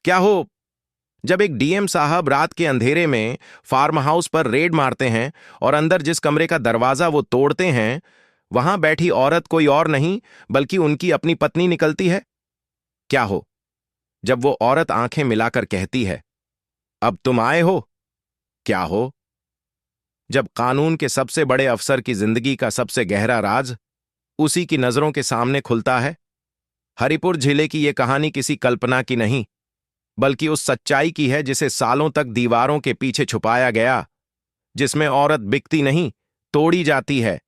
क्या हो? जब एक डीएम साहब रात के अंधेरे में फार्म हाउस पर रेड मारते हैं और अंदर जिस कमरे का दरवाजा वो तोड़ते हैं, वहां बैठी औरत कोई और नहीं बल्कि उनकी अपनी पत्नी निकलती है। क्या हो? जब वो औरत आंखें मिलाकर कहती है, अब तुम आए हो? क्या हो? जब कानून के सबसे बड़े अफसर की जिंदगी का सबसे गहरा राज उसी की नजरों के सामने खुलता है। हरिपुर जिले की यह कहानी किसी कल्पना की नहीं, बल्कि उस सच्चाई की है जिसे सालों तक दीवारों के पीछे छुपाया गया, जिसमें औरत बिकती नहीं, तोड़ी जाती है,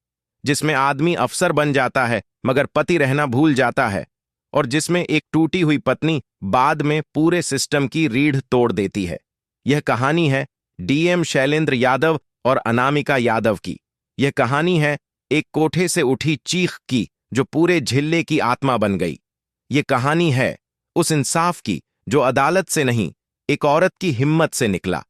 जिसमें आदमी अफसर बन जाता है मगर पति रहना भूल जाता है, और जिसमें एक टूटी हुई पत्नी बाद में पूरे सिस्टम की रीढ़ तोड़ देती है। यह कहानी है डीएम शैलेंद्र यादव और अनामिका यादव की। यह कहानी है एक कोठे से उठी चीख की जो पूरे जिले की आत्मा बन गई। यह कहानी है उस इंसाफ की जो अदालत से नहीं, एक औरत की हिम्मत से निकला।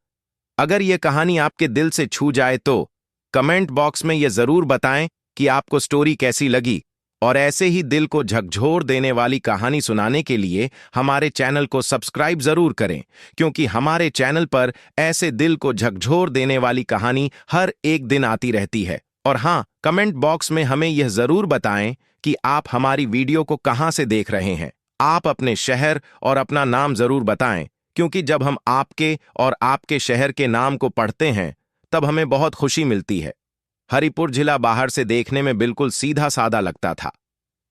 अगर यह कहानी आपके दिल से छू जाए तो कमेंट बॉक्स में यह जरूर बताएं कि आपको स्टोरी कैसी लगी, और ऐसे ही दिल को झकझोर देने वाली कहानी सुनाने के लिए हमारे चैनल को सब्सक्राइब जरूर करें, क्योंकि हमारे चैनल पर ऐसे दिल को झकझोर देने वाली कहानी हर एक दिन आती रहती है। और हाँ, कमेंट बॉक्स में हमें यह जरूर बताएं कि आप हमारी वीडियो को कहां से देख रहे हैं। आप अपने शहर और अपना नाम जरूर बताएं, क्योंकि जब हम आपके और आपके शहर के नाम को पढ़ते हैं तब हमें बहुत खुशी मिलती है। हरिपुर जिला बाहर से देखने में बिल्कुल सीधा सादा लगता था।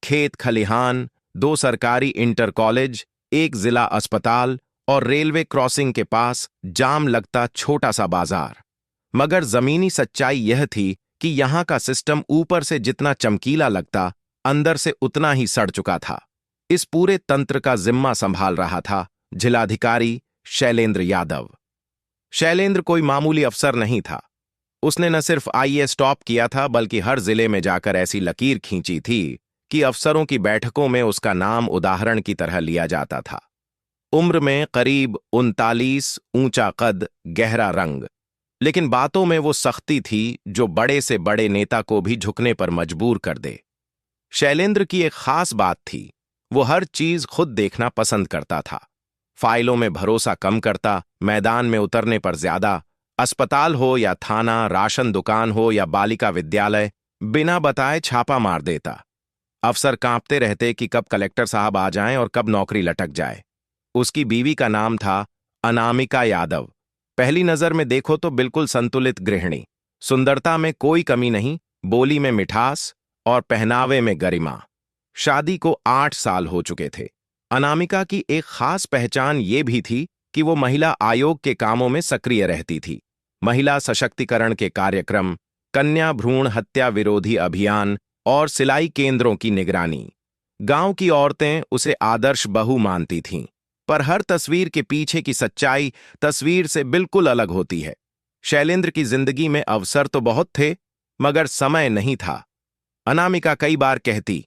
खेत खलिहान, 2 सरकारी इंटर कॉलेज, एक जिला अस्पताल और रेलवे क्रॉसिंग के पास जाम लगता छोटा सा बाजार। मगर जमीनी सच्चाई यह थी कि यहां का सिस्टम ऊपर से जितना चमकीला लगता, अंदर से उतना ही सड़ चुका था। इस पूरे तंत्र का जिम्मा संभाल रहा था जिलाधिकारी शैलेंद्र यादव। शैलेंद्र कोई मामूली अफसर नहीं था। उसने न सिर्फ आईएएस टॉप किया था, बल्कि हर जिले में जाकर ऐसी लकीर खींची थी कि अफसरों की बैठकों में उसका नाम उदाहरण की तरह लिया जाता था। उम्र में करीब 39, ऊंचा कद, गहरा रंग, लेकिन बातों में वो सख्ती थी जो बड़े से बड़े नेता को भी झुकने पर मजबूर कर दे। शैलेंद्र की एक खास बात थी, वो हर चीज खुद देखना पसंद करता था। फाइलों में भरोसा कम करता, मैदान में उतरने पर ज्यादा। अस्पताल हो या थाना, राशन दुकान हो या बालिका विद्यालय, बिना बताए छापा मार देता। अफसर कांपते रहते कि कब कलेक्टर साहब आ जाएं और कब नौकरी लटक जाए। उसकी बीवी का नाम था अनामिका यादव। पहली नजर में देखो तो बिल्कुल संतुलित गृहिणी, सुंदरता में कोई कमी नहीं, बोली में मिठास और पहनावे में गरिमा। शादी को 8 साल हो चुके थे। अनामिका की एक खास पहचान ये भी थी कि वो महिला आयोग के कामों में सक्रिय रहती थी। महिला सशक्तिकरण के कार्यक्रम, कन्या भ्रूण हत्या विरोधी अभियान और सिलाई केंद्रों की निगरानी। गांव की औरतें उसे आदर्श बहू मानती थीं, पर हर तस्वीर के पीछे की सच्चाई तस्वीर से बिल्कुल अलग होती है। शैलेंद्र की जिंदगी में अवसर तो बहुत थे, मगर समय नहीं था। अनामिका कई बार कहती,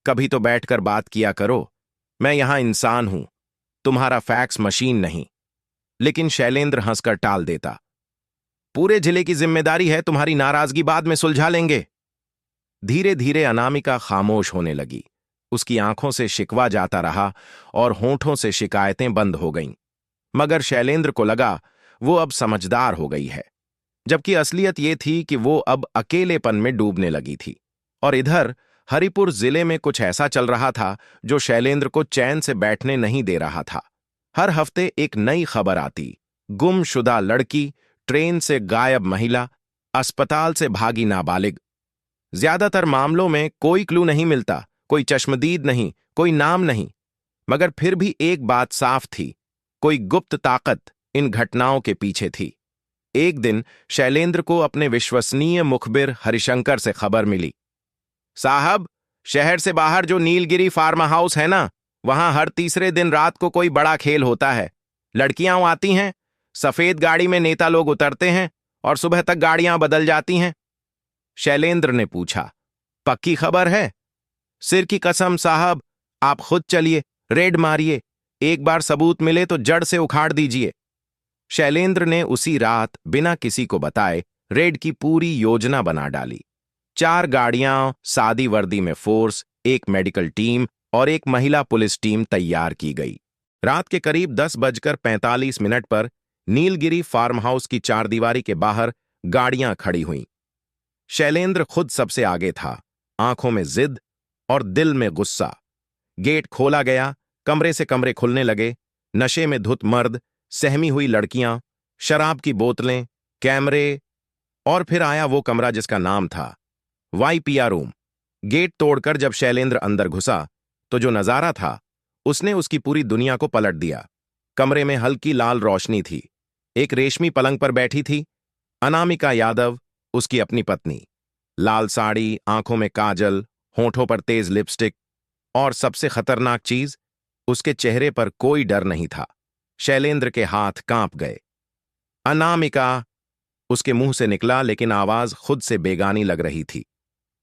कभी तो बैठकर बात किया करो, मैं यहां इंसान हूं, तुम्हारा फैक्स मशीन नहीं। लेकिन शैलेंद्र हंसकर टाल देता, पूरे जिले की जिम्मेदारी है, तुम्हारी नाराजगी बाद में सुलझा लेंगे। धीरे धीरे अनामिका खामोश होने लगी। उसकी आंखों से शिकवा जाता रहा और होंठों से शिकायतें बंद हो गईं। मगर शैलेंद्र को लगा वो अब समझदार हो गई है, जबकि असलियत ये थी कि वो अब अकेलेपन में डूबने लगी थी। और इधर हरिपुर जिले में कुछ ऐसा चल रहा था जो शैलेंद्र को चैन से बैठने नहीं दे रहा था। हर हफ्ते एक नई खबर आती, गुमशुदा लड़की, ट्रेन से गायब महिला, अस्पताल से भागी नाबालिग। ज्यादातर मामलों में कोई क्लू नहीं मिलता, कोई चश्मदीद नहीं, कोई नाम नहीं। मगर फिर भी एक बात साफ थी, कोई गुप्त ताकत इन घटनाओं के पीछे थी। एक दिन शैलेंद्र को अपने विश्वसनीय मुखबिर हरिशंकर से खबर मिली, साहब, शहर से बाहर जो नीलगिरी फार्म हाउस है ना, वहां हर तीसरे दिन रात को कोई बड़ा खेल होता है। लड़कियां आती हैं, सफेद गाड़ी में नेता लोग उतरते हैं और सुबह तक गाड़ियां बदल जाती हैं। शैलेंद्र ने पूछा, पक्की खबर है? सिर की कसम साहब, आप खुद चलिए, रेड मारिए, एक बार सबूत मिले तो जड़ से उखाड़ दीजिए। शैलेंद्र ने उसी रात बिना किसी को बताए रेड की पूरी योजना बना डाली। 4 गाड़ियां, सादी वर्दी में फोर्स, एक मेडिकल टीम और एक महिला पुलिस टीम तैयार की गई। रात के करीब 10:45 पर नीलगिरी फार्म हाउस की चारदीवारी के बाहर गाड़ियां खड़ी हुईं। शैलेंद्र खुद सबसे आगे था, आंखों में जिद और दिल में गुस्सा। गेट खोला गया, कमरे से कमरे खुलने लगे, नशे में धुत मर्द, सहमी हुई लड़कियां, शराब की बोतलें, कैमरे, और फिर आया वो कमरा जिसका नाम था वाईपीआर रूम। गेट तोड़कर जब शैलेंद्र अंदर घुसा तो जो नजारा था उसने उसकी पूरी दुनिया को पलट दिया। कमरे में हल्की लाल रोशनी थी। एक रेशमी पलंग पर बैठी थी अनामिका यादव, उसकी अपनी पत्नी। लाल साड़ी, आंखों में काजल, होठों पर तेज लिपस्टिक, और सबसे खतरनाक चीज, उसके चेहरे पर कोई डर नहीं था। शैलेंद्र के हाथ कांप गए। अनामिका, उसके मुंह से निकला, लेकिन आवाज खुद से बेगानी लग रही थी।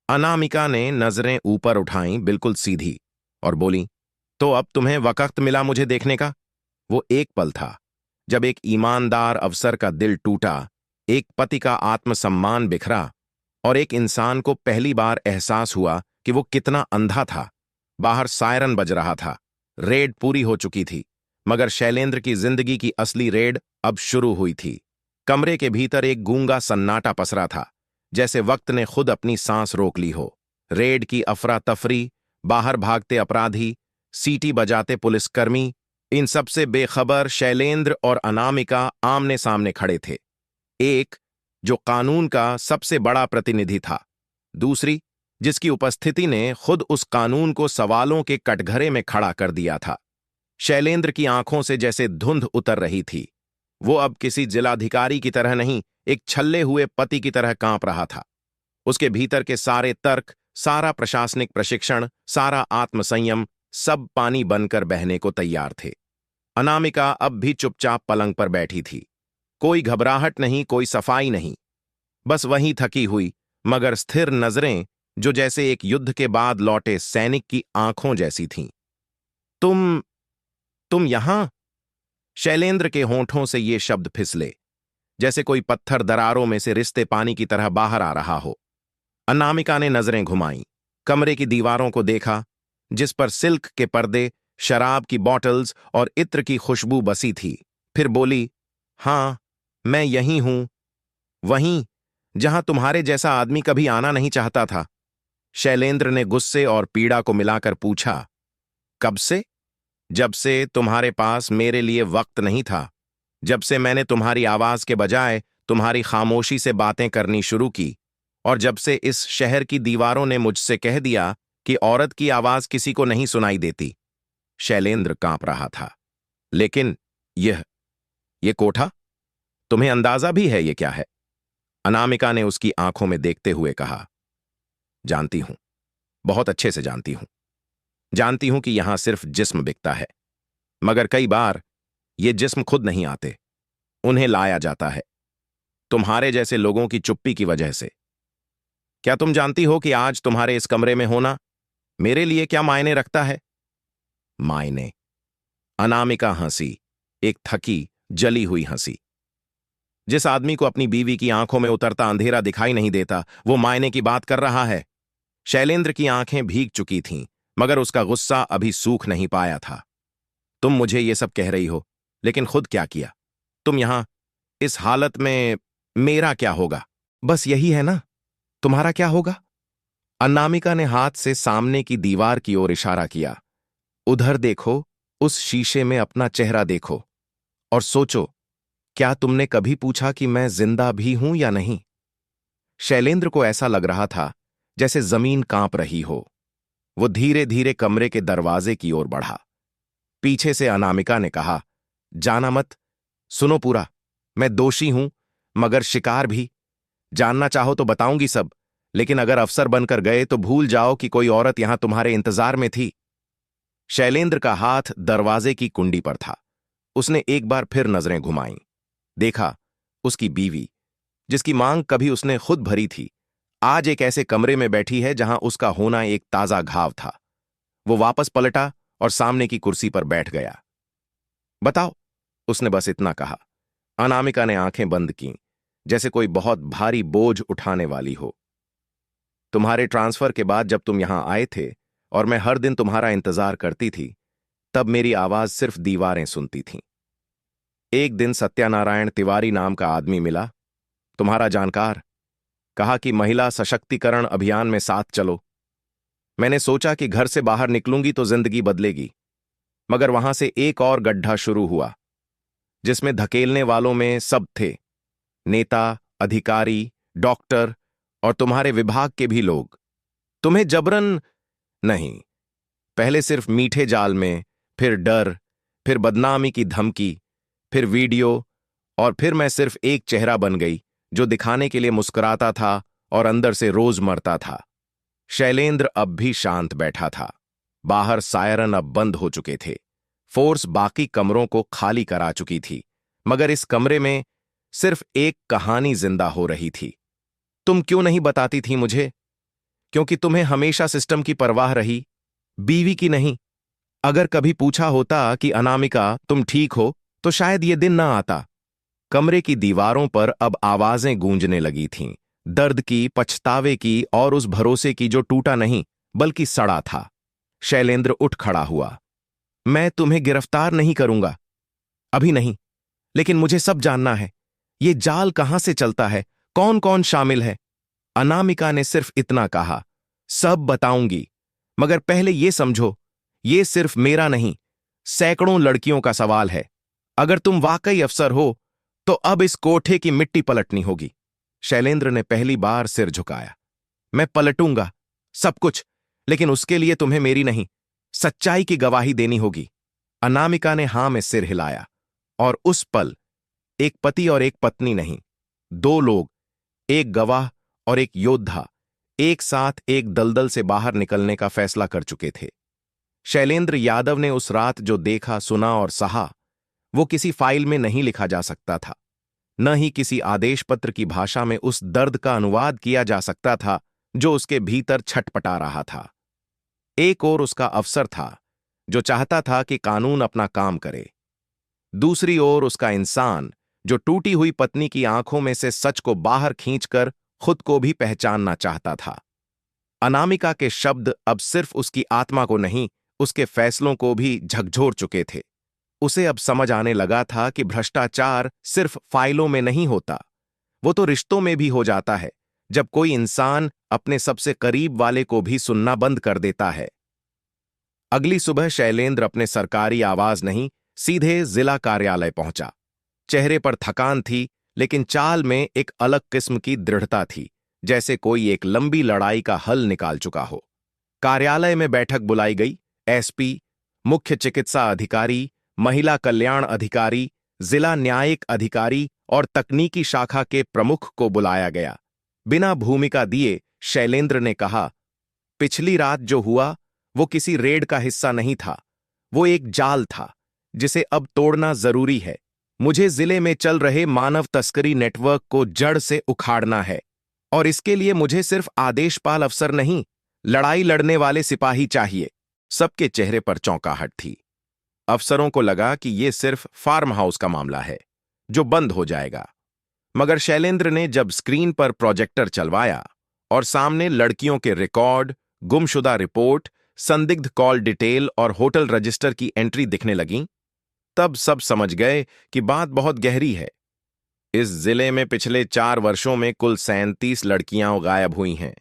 अनामिका ने नजरें ऊपर उठाईं, बिल्कुल सीधी, और बोली, तो अब तुम्हें वक्त मिला मुझे देखने का? वो एक पल था जब एक ईमानदार अफसर का दिल टूटा, एक पति का आत्मसम्मान बिखरा, और एक इंसान को पहली बार एहसास हुआ कि वो कितना अंधा था। बाहर सायरन बज रहा था, रेड पूरी हो चुकी थी, मगर शैलेंद्र की जिंदगी की असली रेड अब शुरू हुई थी। कमरे के भीतर एक गूंगा सन्नाटा पसरा था, जैसे वक्त ने खुद अपनी सांस रोक ली हो। रेड की अफरा तफरी, बाहर भागते अपराधी, सीटी बजाते पुलिसकर्मी, इन सबसे बेखबर शैलेंद्र और अनामिका आमने सामने खड़े थे। एक जो कानून का सबसे बड़ा प्रतिनिधि था, दूसरी जिसकी उपस्थिति ने खुद उस कानून को सवालों के कटघरे में खड़ा कर दिया था। शैलेंद्र की आंखों से जैसे धुंध उतर रही थी। वो अब किसी जिलाधिकारी की तरह नहीं, एक छल्ले हुए पति की तरह कांप रहा था। उसके भीतर के सारे तर्क, सारा प्रशासनिक प्रशिक्षण, सारा आत्मसंयम, सब पानी बनकर बहने को तैयार थे। अनामिका अब भी चुपचाप पलंग पर बैठी थी। कोई घबराहट नहीं, कोई सफाई नहीं, बस वहीं थकी हुई मगर स्थिर नजरें, जो जैसे एक युद्ध के बाद लौटे सैनिक की आंखों जैसी थीं। तुम यहां? शैलेंद्र के होंठों से ये शब्द फिसले, जैसे कोई पत्थर दरारों में से रिश्ते पानी की तरह बाहर आ रहा हो। अनामिका ने नजरें घुमाईं, कमरे की दीवारों को देखा, जिस पर सिल्क के पर्दे, शराब की बॉटल्स और इत्र की खुशबू बसी थी। फिर बोली, हां, मैं यहीं हूं, वहीं जहां तुम्हारे जैसा आदमी कभी आना नहीं चाहता था। शैलेंद्र ने गुस्से और पीड़ा को मिलाकर पूछा, कब से? जब से तुम्हारे पास मेरे लिए वक्त नहीं था, जब से मैंने तुम्हारी आवाज के बजाय तुम्हारी खामोशी से बातें करनी शुरू की, और जब से इस शहर की दीवारों ने मुझसे कह दिया कि औरत की आवाज किसी को नहीं सुनाई देती। शैलेंद्र कांप रहा था। लेकिन ये कोठा, तुम्हें अंदाजा भी है ये क्या है? अनामिका ने उसकी आंखों में देखते हुए कहा, जानती हूं, बहुत अच्छे से जानती हूं। जानती हूं कि यहां सिर्फ जिस्म बिकता है, मगर कई बार ये जिस्म खुद नहीं आते, उन्हें लाया जाता है, तुम्हारे जैसे लोगों की चुप्पी की वजह से। क्या तुम जानती हो कि आज तुम्हारे इस कमरे में होना मेरे लिए क्या मायने रखता है? मायने? अनामिका हंसी, एक थकी, जली हुई हंसी। जिस आदमी को अपनी बीवी की आंखों में उतरता अंधेरा दिखाई नहीं देता, वो मायने की बात कर रहा है। शैलेंद्र की आंखें भीग चुकी थीं, मगर उसका गुस्सा अभी सूख नहीं पाया था। तुम मुझे ये सब कह रही हो, लेकिन खुद क्या किया? तुम यहां इस हालत में, मेरा क्या होगा? बस यही है ना, तुम्हारा क्या होगा? अनामिका ने हाथ से सामने की दीवार की ओर इशारा किया। उधर देखो, उस शीशे में अपना चेहरा देखो और सोचो, क्या तुमने कभी पूछा कि मैं जिंदा भी हूं या नहीं? शैलेंद्र को ऐसा लग रहा था जैसे जमीन कांप रही हो। वो धीरे धीरे कमरे के दरवाजे की ओर बढ़ा। पीछे से अनामिका ने कहा, जाना मत, सुनो पूरा, मैं दोषी हूं मगर शिकार भी। जानना चाहो तो बताऊंगी सब, लेकिन अगर अफसर बनकर गए तो भूल जाओ कि कोई औरत यहां तुम्हारे इंतजार में थी। शैलेंद्र का हाथ दरवाजे की कुंडी पर था। उसने एक बार फिर नजरें घुमाईं। देखा, उसकी बीवी, जिसकी मांग कभी उसने खुद भरी थी, आज एक ऐसे कमरे में बैठी है जहां उसका होना एक ताजा घाव था। वो वापस पलटा और सामने की कुर्सी पर बैठ गया। बताओ, उसने बस इतना कहा। अनामिका ने आंखें बंद कीं, जैसे कोई बहुत भारी बोझ उठाने वाली हो। तुम्हारे ट्रांसफर के बाद जब तुम यहां आए थे और मैं हर दिन तुम्हारा इंतजार करती थी, तब मेरी आवाज सिर्फ दीवारें सुनती थीं। एक दिन सत्यानारायण तिवारी नाम का आदमी मिला, तुम्हारा जानकार। कहा कि महिला सशक्तिकरण अभियान में साथ चलो। मैंने सोचा कि घर से बाहर निकलूंगी तो जिंदगी बदलेगी, मगर वहां से एक और गड्ढा शुरू हुआ, जिसमें धकेलने वालों में सब थे, नेता, अधिकारी, डॉक्टर और तुम्हारे विभाग के भी लोग। तुम्हें जबरन नहीं, पहले सिर्फ मीठे जाल में, फिर डर, फिर बदनामी की धमकी, फिर वीडियो, और फिर मैं सिर्फ एक चेहरा बन गई जो दिखाने के लिए मुस्कुराता था और अंदर से रोज मरता था। शैलेंद्र अब भी शांत बैठा था। बाहर सायरन अब बंद हो चुके थे। फोर्स बाकी कमरों को खाली करा चुकी थी, मगर इस कमरे में सिर्फ एक कहानी जिंदा हो रही थी। तुम क्यों नहीं बताती थी मुझे? क्योंकि तुम्हें हमेशा सिस्टम की परवाह रही, बीवी की नहीं। अगर कभी पूछा होता कि अनामिका तुम ठीक हो, तो शायद ये दिन ना आता। कमरे की दीवारों पर अब आवाजें गूंजने लगी थीं, दर्द की, पछतावे की और उस भरोसे की जो टूटा नहीं बल्कि सड़ा था। शैलेंद्र उठ खड़ा हुआ। मैं तुम्हें गिरफ्तार नहीं करूंगा, अभी नहीं, लेकिन मुझे सब जानना है। ये जाल कहां से चलता है, कौन कौन शामिल है? अनामिका ने सिर्फ इतना कहा, सब बताऊंगी, मगर पहले ये समझो, ये सिर्फ मेरा नहीं, सैकड़ों लड़कियों का सवाल है। अगर तुम वाकई अफसर हो तो अब इस कोठे की मिट्टी पलटनी होगी। शैलेंद्र ने पहली बार सिर झुकाया। मैं पलटूंगा सब कुछ, लेकिन उसके लिए तुम्हें मेरी नहीं, सच्चाई की गवाही देनी होगी। अनामिका ने हां में सिर हिलाया, और उस पल एक पति और एक पत्नी नहीं, दो लोग, एक गवाह और एक योद्धा, एक साथ एक दलदल से बाहर निकलने का फैसला कर चुके थे। शैलेंद्र यादव ने उस रात जो देखा, सुना और सहा, वो किसी फाइल में नहीं लिखा जा सकता था, न ही किसी आदेश पत्र की भाषा में उस दर्द का अनुवाद किया जा सकता था जो उसके भीतर छटपटा रहा था। एक ओर उसका अफसर था जो चाहता था कि कानून अपना काम करे, दूसरी ओर उसका इंसान जो टूटी हुई पत्नी की आंखों में से सच को बाहर खींचकर खुद को भी पहचानना चाहता था। अनामिका के शब्द अब सिर्फ उसकी आत्मा को नहीं, उसके फैसलों को भी झकझोर चुके थे। उसे अब समझ आने लगा था कि भ्रष्टाचार सिर्फ फाइलों में नहीं होता, वो तो रिश्तों में भी हो जाता है, जब कोई इंसान अपने सबसे करीब वाले को भी सुनना बंद कर देता है। अगली सुबह शैलेंद्र अपने सरकारी आवास नहीं, सीधे जिला कार्यालय पहुंचा। चेहरे पर थकान थी, लेकिन चाल में एक अलग किस्म की दृढ़ता थी, जैसे कोई एक लंबी लड़ाई का हल निकाल चुका हो। कार्यालय में बैठक बुलाई गई। एसपी, मुख्य चिकित्सा अधिकारी, महिला कल्याण अधिकारी, जिला न्यायिक अधिकारी और तकनीकी शाखा के प्रमुख को बुलाया गया। बिना भूमिका दिए शैलेंद्र ने कहा, पिछली रात जो हुआ वो किसी रेड का हिस्सा नहीं था, वो एक जाल था जिसे अब तोड़ना जरूरी है। मुझे जिले में चल रहे मानव तस्करी नेटवर्क को जड़ से उखाड़ना है, और इसके लिए मुझे सिर्फ आदेशपाल अफसर नहीं, लड़ाई लड़ने वाले सिपाही चाहिए। सबके चेहरे पर चौंकाहट थी। अफसरों को लगा कि यह सिर्फ फार्म हाउस का मामला है जो बंद हो जाएगा, मगर शैलेंद्र ने जब स्क्रीन पर प्रोजेक्टर चलवाया और सामने लड़कियों के रिकॉर्ड, गुमशुदा रिपोर्ट, संदिग्ध कॉल डिटेल और होटल रजिस्टर की एंट्री दिखने लगीं, तब सब समझ गए कि बात बहुत गहरी है। इस जिले में पिछले 4 वर्षों में कुल 37 लड़कियां गायब हुई हैं।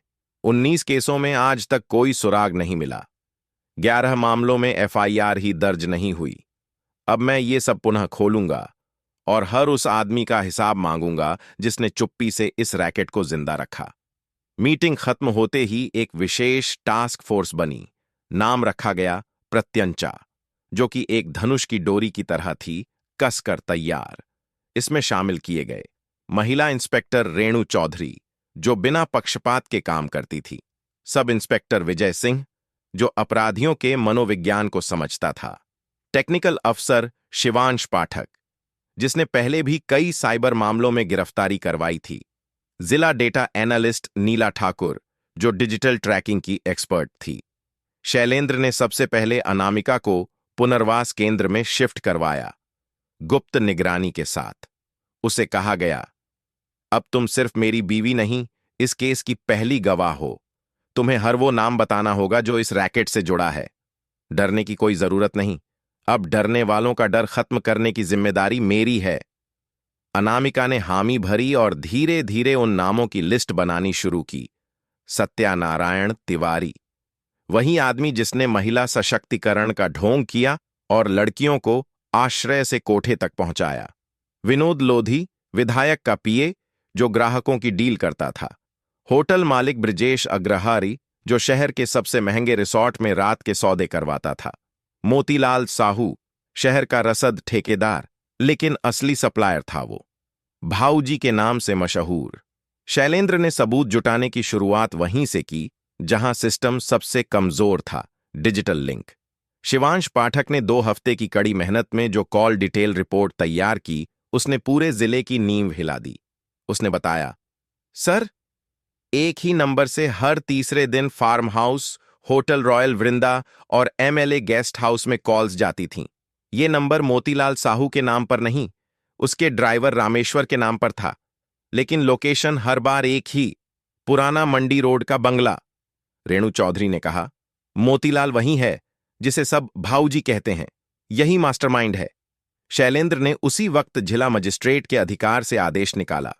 19 केसों में आज तक कोई सुराग नहीं मिला। 11 मामलों में एफआईआर ही दर्ज नहीं हुई। अब मैं ये सब पुनः खोलूंगा और हर उस आदमी का हिसाब मांगूंगा जिसने चुप्पी से इस रैकेट को जिंदा रखा। मीटिंग खत्म होते ही एक विशेष टास्क फोर्स बनी। नाम रखा गया प्रत्यंचा, जो कि एक धनुष की डोरी की तरह थी, कसकर तैयार। इसमें शामिल किए गए महिला इंस्पेक्टर रेणु चौधरी, जो बिना पक्षपात के काम करती थी, सब इंस्पेक्टर विजय सिंह, जो अपराधियों के मनोविज्ञान को समझता था, टेक्निकल अफसर शिवांश पाठक, जिसने पहले भी कई साइबर मामलों में गिरफ्तारी करवाई थी, जिला डेटा एनालिस्ट नीला ठाकुर, जो डिजिटल ट्रैकिंग की एक्सपर्ट थी। शैलेंद्र ने सबसे पहले अनामिका को पुनर्वास केंद्र में शिफ्ट करवाया, गुप्त निगरानी के साथ। उसे कहा गया, अब तुम सिर्फ मेरी बीवी नहीं, इस केस की पहली गवाह हो। तुम्हें हर वो नाम बताना होगा जो इस रैकेट से जुड़ा है। डरने की कोई जरूरत नहीं, अब डरने वालों का डर खत्म करने की जिम्मेदारी मेरी है। अनामिका ने हामी भरी और धीरे धीरे उन नामों की लिस्ट बनानी शुरू की। सत्यानारायण तिवारी, वही आदमी जिसने महिला सशक्तिकरण का ढोंग किया और लड़कियों को आश्रय से कोठे तक पहुंचाया। विनोद लोधी, विधायक का पीए, जो ग्राहकों की डील करता था। होटल मालिक ब्रिजेश अग्रहारी, जो शहर के सबसे महंगे रिसॉर्ट में रात के सौदे करवाता था। मोतीलाल साहू, शहर का रसद ठेकेदार, लेकिन असली सप्लायर था वो। भाऊजी के नाम से मशहूर। शैलेंद्र ने सबूत जुटाने की शुरुआत वहीं से की जहां सिस्टम सबसे कमजोर था, डिजिटल लिंक। शिवांश पाठक ने 2 हफ्ते की कड़ी मेहनत में जो कॉल डिटेल रिपोर्ट तैयार की, उसने पूरे जिले की नींव हिला दी। उसने बताया, सर, एक ही नंबर से हर तीसरे दिन फार्म हाउस, होटल रॉयल वृंदा और एमएलए गेस्ट हाउस में कॉल्स जाती थीं। ये नंबर मोतीलाल साहू के नाम पर नहीं, उसके ड्राइवर रामेश्वर के नाम पर था, लेकिन लोकेशन हर बार एक ही, पुराना मंडी रोड का बंगला। रेणु चौधरी ने कहा, मोतीलाल वही है जिसे सब भाऊजी कहते हैं, यही मास्टरमाइंड है। शैलेंद्र ने उसी वक्त जिला मजिस्ट्रेट के अधिकार से आदेश निकाला।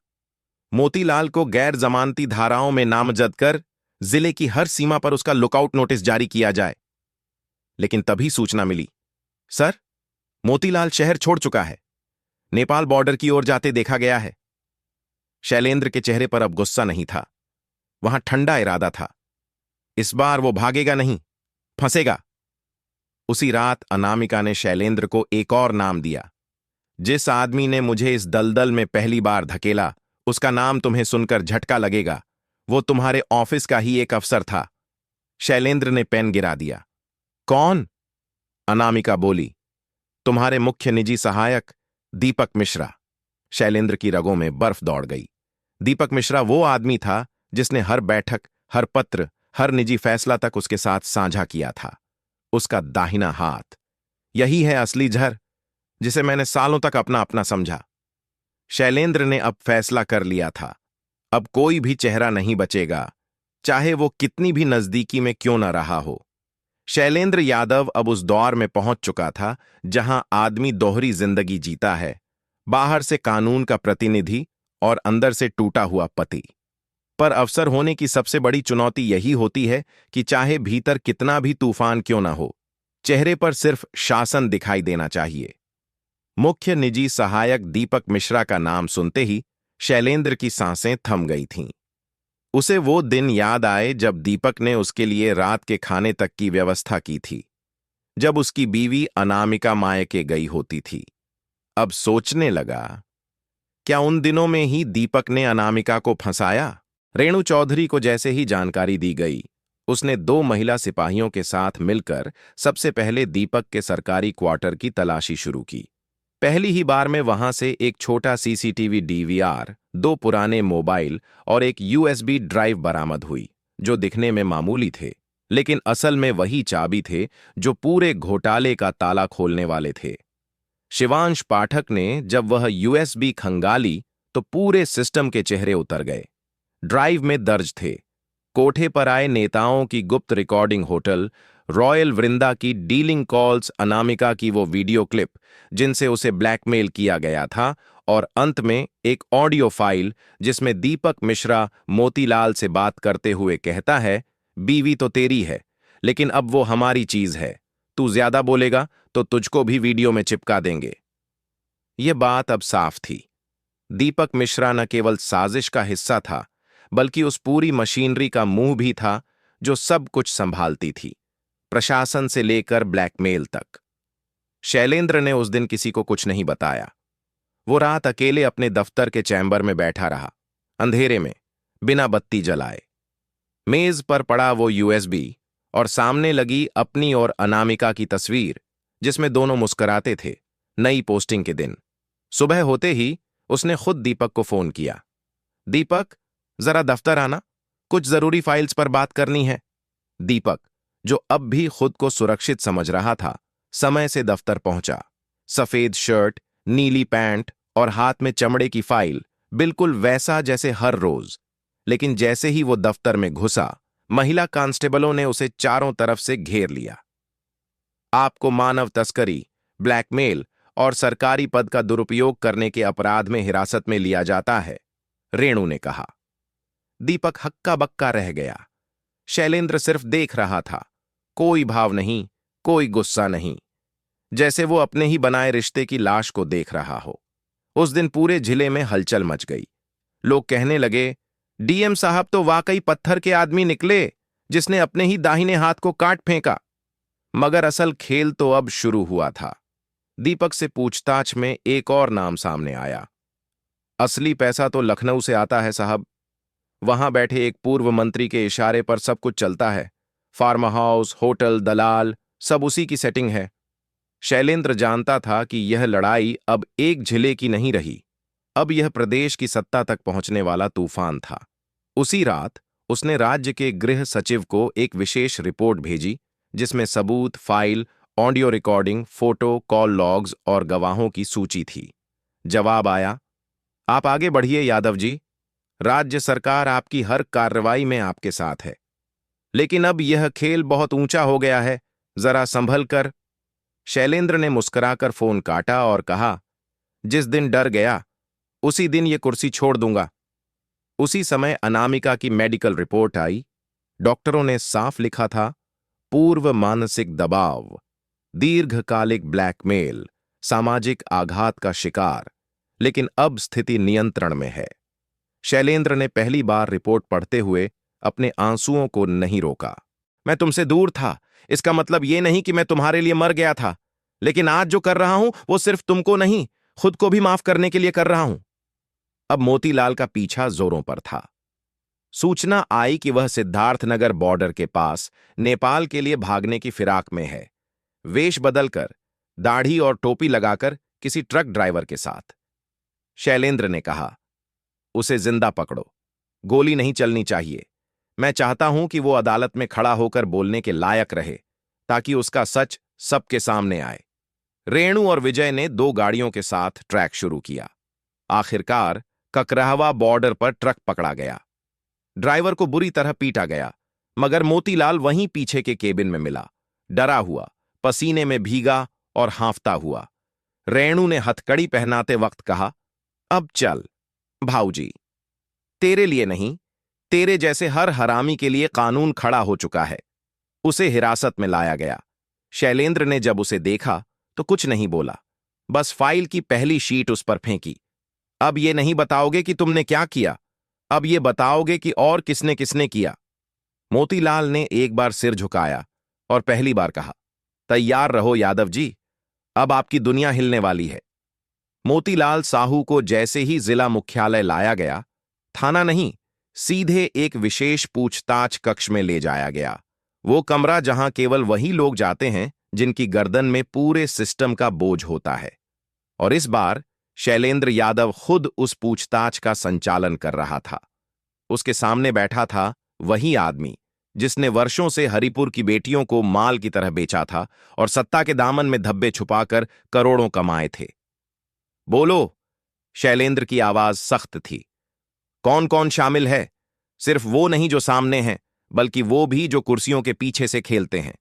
मोतीलाल को गैर जमानती धाराओं में नामजद कर जिले की हर सीमा पर उसका लुकआउट नोटिस जारी किया जाए। लेकिन तभी सूचना मिली, सर, मोतीलाल शहर छोड़ चुका है, नेपाल बॉर्डर की ओर जाते देखा गया है। शैलेंद्र के चेहरे पर अब गुस्सा नहीं था, वहां ठंडा इरादा था। इस बार वो भागेगा नहीं, फंसेगा। उसी रात अनामिका ने शैलेंद्र को एक और नाम दिया। जिस आदमी ने मुझे इस दलदल में पहली बार धकेला, उसका नाम तुम्हें सुनकर झटका लगेगा। वो तुम्हारे ऑफिस का ही एक अफसर था। शैलेंद्र ने पेन गिरा दिया। कौन? अनामिका बोली, तुम्हारे मुख्य निजी सहायक दीपक मिश्रा। शैलेंद्र की रगों में बर्फ दौड़ गई। दीपक मिश्रा वो आदमी था जिसने हर बैठक, हर पत्र, हर निजी फैसला तक उसके साथ साझा किया था। उसका दाहिना हाथ। यही है असली जहर, जिसे मैंने सालों तक अपना अपना समझा। शैलेंद्र ने अब फैसला कर लिया था। अब कोई भी चेहरा नहीं बचेगा, चाहे वो कितनी भी नजदीकी में क्यों न रहा हो। शैलेंद्र यादव अब उस दौर में पहुंच चुका था जहां आदमी दोहरी जिंदगी जीता है, बाहर से कानून का प्रतिनिधि और अंदर से टूटा हुआ पति। पर अफसर होने की सबसे बड़ी चुनौती यही होती है कि चाहे भीतर कितना भी तूफान क्यों ना हो, चेहरे पर सिर्फ शासन दिखाई देना चाहिए। मुख्य निजी सहायक दीपक मिश्रा का नाम सुनते ही शैलेंद्र की सांसें थम गई थीं। उसे वो दिन याद आए जब दीपक ने उसके लिए रात के खाने तक की व्यवस्था की थी, जब उसकी बीवी अनामिका मायके गई होती थी। अब सोचने लगा, क्या उन दिनों में ही दीपक ने अनामिका को फंसाया? रेणु चौधरी को जैसे ही जानकारी दी गई, उसने 2 महिला सिपाहियों के साथ मिलकर सबसे पहले दीपक के सरकारी क्वार्टर की तलाशी शुरू की। पहली ही बार में वहां से एक छोटा सीसीटीवी डीवीआर, 2 पुराने मोबाइल और एक यूएसबी ड्राइव बरामद हुई, जो दिखने में मामूली थे, लेकिन असल में वही चाबी थे जो पूरे घोटाले का ताला खोलने वाले थे। शिवांश पाठक ने जब वह यूएसबी खंगाली तो पूरे सिस्टम के चेहरे उतर गए। ड्राइव में दर्ज थे कोठे पर आए नेताओं की गुप्त रिकॉर्डिंग, होटल रॉयल वृंदा की डीलिंग कॉल्स, अनामिका की वो वीडियो क्लिप जिनसे उसे ब्लैकमेल किया गया था, और अंत में एक ऑडियो फाइल जिसमें दीपक मिश्रा मोतीलाल से बात करते हुए कहता है, बीवी तो तेरी है, लेकिन अब वो हमारी चीज है। तू ज्यादा बोलेगा तो तुझको भी वीडियो में चिपका देंगे। ये बात अब साफ थी। दीपक मिश्रा न केवल साजिश का हिस्सा था, बल्कि उस पूरी मशीनरी का मुंह भी था जो सब कुछ संभालती थी, प्रशासन से लेकर ब्लैकमेल तक। शैलेंद्र ने उस दिन किसी को कुछ नहीं बताया। वो रात अकेले अपने दफ्तर के चैम्बर में बैठा रहा, अंधेरे में, बिना बत्ती जलाए। मेज पर पड़ा वो यूएसबी और सामने लगी अपनी और अनामिका की तस्वीर, जिसमें दोनों मुस्कुराते थे, नई पोस्टिंग के दिन। सुबह होते ही उसने खुद दीपक को फोन किया। दीपक, जरा दफ्तर आना, कुछ जरूरी फाइल्स पर बात करनी है। दीपक, जो अब भी खुद को सुरक्षित समझ रहा था, समय से दफ्तर पहुंचा। सफेद शर्ट, नीली पैंट और हाथ में चमड़े की फाइल, बिल्कुल वैसा जैसे हर रोज। लेकिन जैसे ही वो दफ्तर में घुसा, महिला कांस्टेबलों ने उसे चारों तरफ से घेर लिया। आपको मानव तस्करी ब्लैकमेल और सरकारी पद का दुरुपयोग करने के अपराध में हिरासत में लिया जाता है, रेणु ने कहा। दीपक हक्का बक्का रह गया। शैलेंद्र सिर्फ देख रहा था, कोई भाव नहीं, कोई गुस्सा नहीं, जैसे वो अपने ही बनाए रिश्ते की लाश को देख रहा हो। उस दिन पूरे जिले में हलचल मच गई। लोग कहने लगे, डीएम साहब तो वाकई पत्थर के आदमी निकले, जिसने अपने ही दाहिने हाथ को काट फेंका। मगर असल खेल तो अब शुरू हुआ था। दीपक से पूछताछ में एक और नाम सामने आया। असली पैसा तो लखनऊ से आता है साहब। वहां बैठे एक पूर्व मंत्री के इशारे पर सब कुछ चलता है। फार्म हाउस, होटल, दलाल, सब उसी की सेटिंग है। शैलेंद्र जानता था कि यह लड़ाई अब एक जिले की नहीं रही, अब यह प्रदेश की सत्ता तक पहुंचने वाला तूफान था। उसी रात उसने राज्य के गृह सचिव को एक विशेष रिपोर्ट भेजी, जिसमें सबूत, file, audio recording, photo, call logs और गवाहों की सूची थी। जवाब आया, आप आगे बढ़िए यादव जी, राज्य सरकार आपकी हर कार्रवाई में आपके साथ है। लेकिन अब यह खेल बहुत ऊंचा हो गया है, जरा संभल कर। शैलेंद्र ने मुस्कुराकर फोन काटा और कहा, जिस दिन डर गया उसी दिन ये कुर्सी छोड़ दूंगा। उसी समय अनामिका की मेडिकल रिपोर्ट आई। डॉक्टरों ने साफ लिखा था, पूर्व मानसिक दबाव, दीर्घकालिक ब्लैकमेल, सामाजिक आघात का शिकार, लेकिन अब स्थिति नियंत्रण में है। शैलेंद्र ने पहली बार रिपोर्ट पढ़ते हुए अपने आंसुओं को नहीं रोका। मैं तुमसे दूर था, इसका मतलब यह नहीं कि मैं तुम्हारे लिए मर गया था, लेकिन आज जो कर रहा हूं वो सिर्फ तुमको नहीं, खुद को भी माफ करने के लिए कर रहा हूं। अब मोतीलाल का पीछा जोरों पर था। सूचना आई कि वह सिद्धार्थनगर बॉर्डर के पास नेपाल के लिए भागने की फिराक में है, वेश बदलकर, दाढ़ी और टोपी लगाकर किसी ट्रक ड्राइवर के साथ। शैलेंद्र ने कहा, उसे जिंदा पकड़ो, गोली नहीं चलनी चाहिए। मैं चाहता हूं कि वो अदालत में खड़ा होकर बोलने के लायक रहे, ताकि उसका सच सबके सामने आए। रेणु और विजय ने 2 गाड़ियों के साथ ट्रैक शुरू किया। आखिरकार ककराहवा बॉर्डर पर ट्रक पकड़ा गया। ड्राइवर को बुरी तरह पीटा गया, मगर मोतीलाल वहीं पीछे के केबिन में मिला, डरा हुआ, पसीने में भीगा और हांफता हुआ। रेणु ने हथकड़ी पहनाते वक्त कहा, अब चल भाऊजी, तेरे लिए नहीं, तेरे जैसे हर हरामी के लिए कानून खड़ा हो चुका है। उसे हिरासत में लाया गया। शैलेंद्र ने जब उसे देखा तो कुछ नहीं बोला, बस फाइल की पहली शीट उस पर फेंकी। अब ये नहीं बताओगे कि तुमने क्या किया, अब ये बताओगे कि और किसने किसने किया। मोतीलाल ने एक बार सिर झुकाया और पहली बार कहा, तैयार रहो यादव जी, अब आपकी दुनिया हिलने वाली है। मोतीलाल साहू को जैसे ही जिला मुख्यालय लाया गया, थाना नहीं, सीधे एक विशेष पूछताछ कक्ष में ले जाया गया। वो कमरा जहां केवल वही लोग जाते हैं जिनकी गर्दन में पूरे सिस्टम का बोझ होता है। और इस बार शैलेंद्र यादव खुद उस पूछताछ का संचालन कर रहा था। उसके सामने बैठा था वही आदमी जिसने वर्षों से हरिपुर की बेटियों को माल की तरह बेचा था और सत्ता के दामन में धब्बे छुपाकर करोड़ों कमाए थे। बोलो, शैलेंद्र की आवाज सख्त थी। कौन कौन शामिल है? सिर्फ वो नहीं जो सामने हैं, बल्कि वो भी जो कुर्सियों के पीछे से खेलते हैं।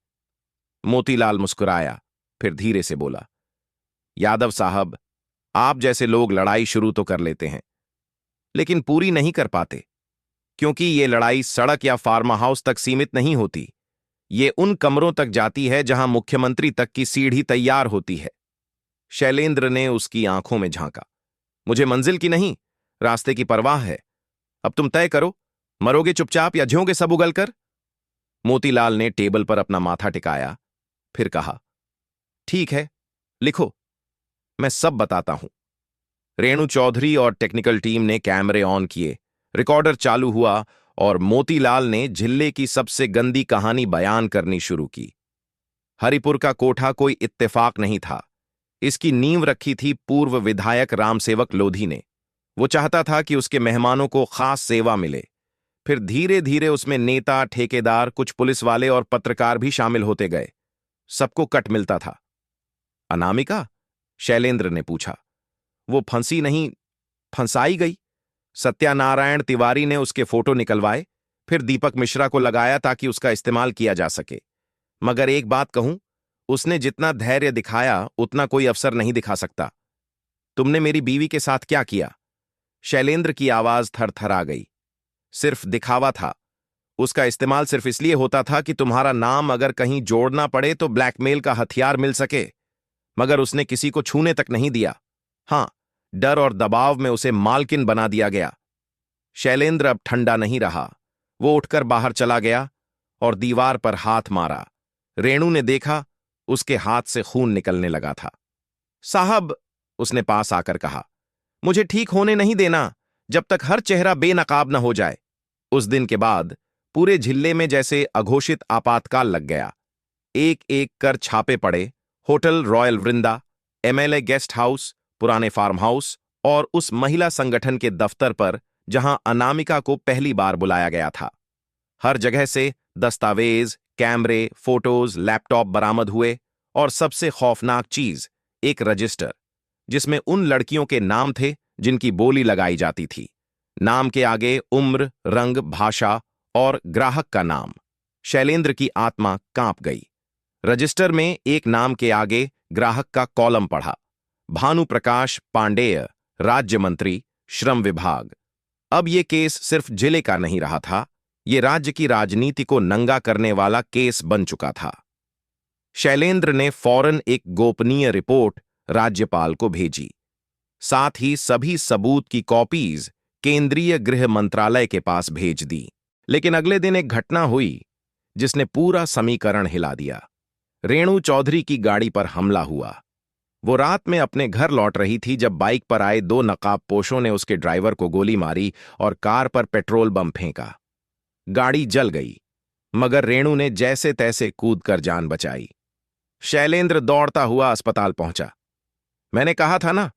मोतीलाल मुस्कुराया, फिर धीरे से बोला, यादव साहब, आप जैसे लोग लड़ाई शुरू तो कर लेते हैं, लेकिन पूरी नहीं कर पाते, क्योंकि ये लड़ाई सड़क या फार्म हाउस तक सीमित नहीं होती। ये उन कमरों तक जाती है जहां मुख्यमंत्री तक की सीढ़ी तैयार होती है। शैलेंद्र ने उसकी आंखों में झांका। मुझे मंजिल की नहीं, रास्ते की परवाह है। अब तुम तय करो, मरोगे चुपचाप या ज्योंगे सब उगलकर? मोतीलाल ने टेबल पर अपना माथा टिकाया, फिर कहा, ठीक है, लिखो, मैं सब बताता हूं। रेणु चौधरी और टेक्निकल टीम ने कैमरे ऑन किए, रिकॉर्डर चालू हुआ और मोतीलाल ने जिले की सबसे गंदी कहानी बयान करनी शुरू की। हरिपुर का कोठा कोई इत्तेफाक नहीं था। इसकी नींव रखी थी पूर्व विधायक रामसेवक लोधी ने। वो चाहता था कि उसके मेहमानों को खास सेवा मिले। फिर धीरे धीरे उसमें नेता, ठेकेदार, कुछ पुलिस वाले और पत्रकार भी शामिल होते गए। सबको कट मिलता था। अनामिका? शैलेंद्र ने पूछा। वो फंसी नहीं, फंसाई गई। सत्यानारायण तिवारी ने उसके फोटो निकलवाए, फिर दीपक मिश्रा को लगाया ताकि उसका इस्तेमाल किया जा सके। मगर एक बात कहूं, उसने जितना धैर्य दिखाया उतना कोई अफसर नहीं दिखा सकता। तुमने मेरी बीवी के साथ क्या किया? शैलेंद्र की आवाज थरथरा गई। सिर्फ दिखावा था। उसका इस्तेमाल सिर्फ इसलिए होता था कि तुम्हारा नाम अगर कहीं जोड़ना पड़े तो ब्लैकमेल का हथियार मिल सके। मगर उसने किसी को छूने तक नहीं दिया। हां, डर और दबाव में उसे मालकिन बना दिया गया। शैलेंद्र अब ठंडा नहीं रहा। वो उठकर बाहर चला गया और दीवार पर हाथ मारा। रेणु ने देखा, उसके हाथ से खून निकलने लगा था। साहब, उसने पास आकर कहा, मुझे ठीक होने नहीं देना जब तक हर चेहरा बेनकाब न हो जाए। उस दिन के बाद पूरे जिले में जैसे अघोषित आपातकाल लग गया। एक एक कर छापे पड़े। होटल रॉयल वृंदा, एमएलए गेस्ट हाउस, पुराने फार्म हाउस और उस महिला संगठन के दफ्तर पर जहां अनामिका को पहली बार बुलाया गया था। हर जगह से दस्तावेज, कैमरे, फोटोज, लैपटॉप बरामद हुए और सबसे खौफनाक चीज, एक रजिस्टर जिसमें उन लड़कियों के नाम थे जिनकी बोली लगाई जाती थी। नाम के आगे उम्र, रंग, भाषा और ग्राहक का नाम। शैलेंद्र की आत्मा कांप गई। रजिस्टर में एक नाम के आगे ग्राहक का कॉलम पढ़ा, भानु प्रकाश पांडेय, राज्य मंत्री, श्रम विभाग। अब ये केस सिर्फ जिले का नहीं रहा था, ये राज्य की राजनीति को नंगा करने वाला केस बन चुका था। शैलेंद्र ने फौरन एक गोपनीय रिपोर्ट राज्यपाल को भेजी। साथ ही सभी सबूत की कॉपीज केंद्रीय गृह मंत्रालय के पास भेज दी। लेकिन अगले दिन एक घटना हुई जिसने पूरा समीकरण हिला दिया। रेणु चौधरी की गाड़ी पर हमला हुआ। वो रात में अपने घर लौट रही थी जब बाइक पर आए दो नकाबपोशों ने उसके ड्राइवर को गोली मारी और कार पर पेट्रोल बम फेंका। गाड़ी जल गई, मगर रेणु ने जैसे तैसे कूदकर जान बचाई। शैलेंद्र दौड़ता हुआ अस्पताल पहुंचा। मैंने कहा था ना,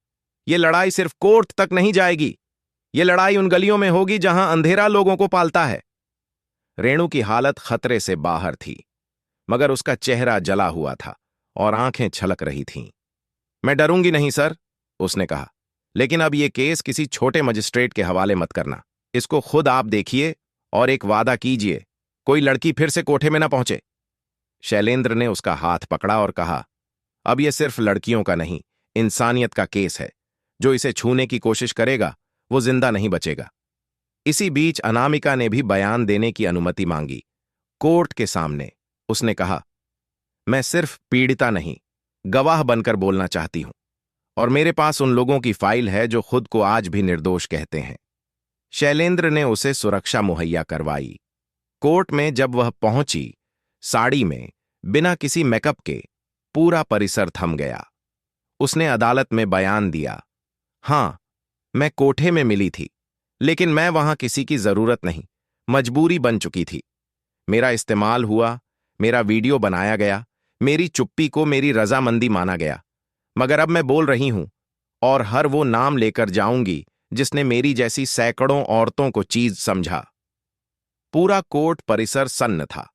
ये लड़ाई सिर्फ कोर्ट तक नहीं जाएगी, ये लड़ाई उन गलियों में होगी जहां अंधेरा लोगों को पालता है। रेणु की हालत खतरे से बाहर थी, मगर उसका चेहरा जला हुआ था और आंखें छलक रही थीं। मैं डरूंगी नहीं सर, उसने कहा, लेकिन अब यह केस किसी छोटे मजिस्ट्रेट के हवाले मत करना। इसको खुद आप देखिए और एक वादा कीजिए, कोई लड़की फिर से कोठे में ना पहुंचे। शैलेंद्र ने उसका हाथ पकड़ा और कहा, अब यह सिर्फ लड़कियों का नहीं, इंसानियत का केस है। जो इसे छूने की कोशिश करेगा वो जिंदा नहीं बचेगा। इसी बीच अनामिका ने भी बयान देने की अनुमति मांगी। कोर्ट के सामने उसने कहा, मैं सिर्फ पीड़िता नहीं, गवाह बनकर बोलना चाहती हूं, और मेरे पास उन लोगों की फाइल है जो खुद को आज भी निर्दोष कहते हैं। शैलेंद्र ने उसे सुरक्षा मुहैया करवाई। कोर्ट में जब वह पहुंची, साड़ी में, बिना किसी मेकअप के, पूरा परिसर थम गया। उसने अदालत में बयान दिया, हां, मैं कोठे में मिली थी, लेकिन मैं वहां किसी की जरूरत नहीं, मजबूरी बन चुकी थी। मेरा इस्तेमाल हुआ, मेरा वीडियो बनाया गया, मेरी चुप्पी को मेरी रजामंदी माना गया। मगर अब मैं बोल रही हूं और हर वो नाम लेकर जाऊंगी जिसने मेरी जैसी सैकड़ों औरतों को चीज समझा। पूरा कोर्ट परिसर सन्न था।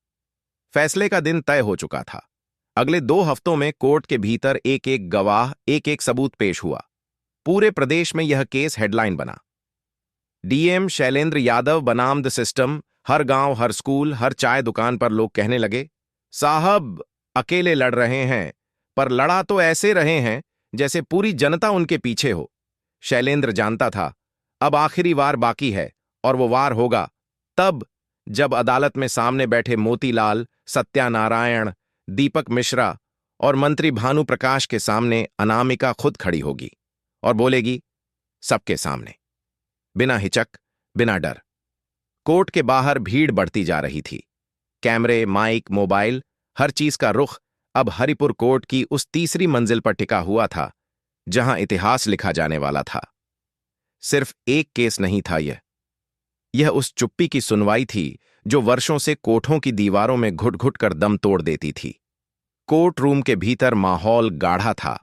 फैसले का दिन तय हो चुका था। अगले 2 हफ्तों में कोर्ट के भीतर एक एक गवाह, एक एक सबूत पेश हुआ। पूरे प्रदेश में यह केस हेडलाइन बना। डीएम शैलेंद्र यादव बनाम द सिस्टम। हर गांव, हर स्कूल, हर चाय दुकान पर लोग कहने लगे, साहब अकेले लड़ रहे हैं, पर लड़ा तो ऐसे रहे हैं जैसे पूरी जनता उनके पीछे हो। शैलेंद्र जानता था अब आखिरी वार बाकी है, और वो वार होगा तब जब अदालत में सामने बैठे मोतीलाल, सत्यानारायण, दीपक मिश्रा और मंत्री भानु प्रकाश के सामने अनामिका खुद खड़ी होगी और बोलेगी, सबके सामने, बिना हिचक, बिना डर। कोर्ट के बाहर भीड़ बढ़ती जा रही थी। कैमरे, माइक, मोबाइल, हर चीज का रुख अब हरिपुर कोर्ट की उस तीसरी मंजिल पर टिका हुआ था जहां इतिहास लिखा जाने वाला था। सिर्फ एक केस नहीं था यह उस चुप्पी की सुनवाई थी जो वर्षों से कोठों की दीवारों में घुट घुट कर दम तोड़ देती थी। कोर्ट रूम के भीतर माहौल गाढ़ा था।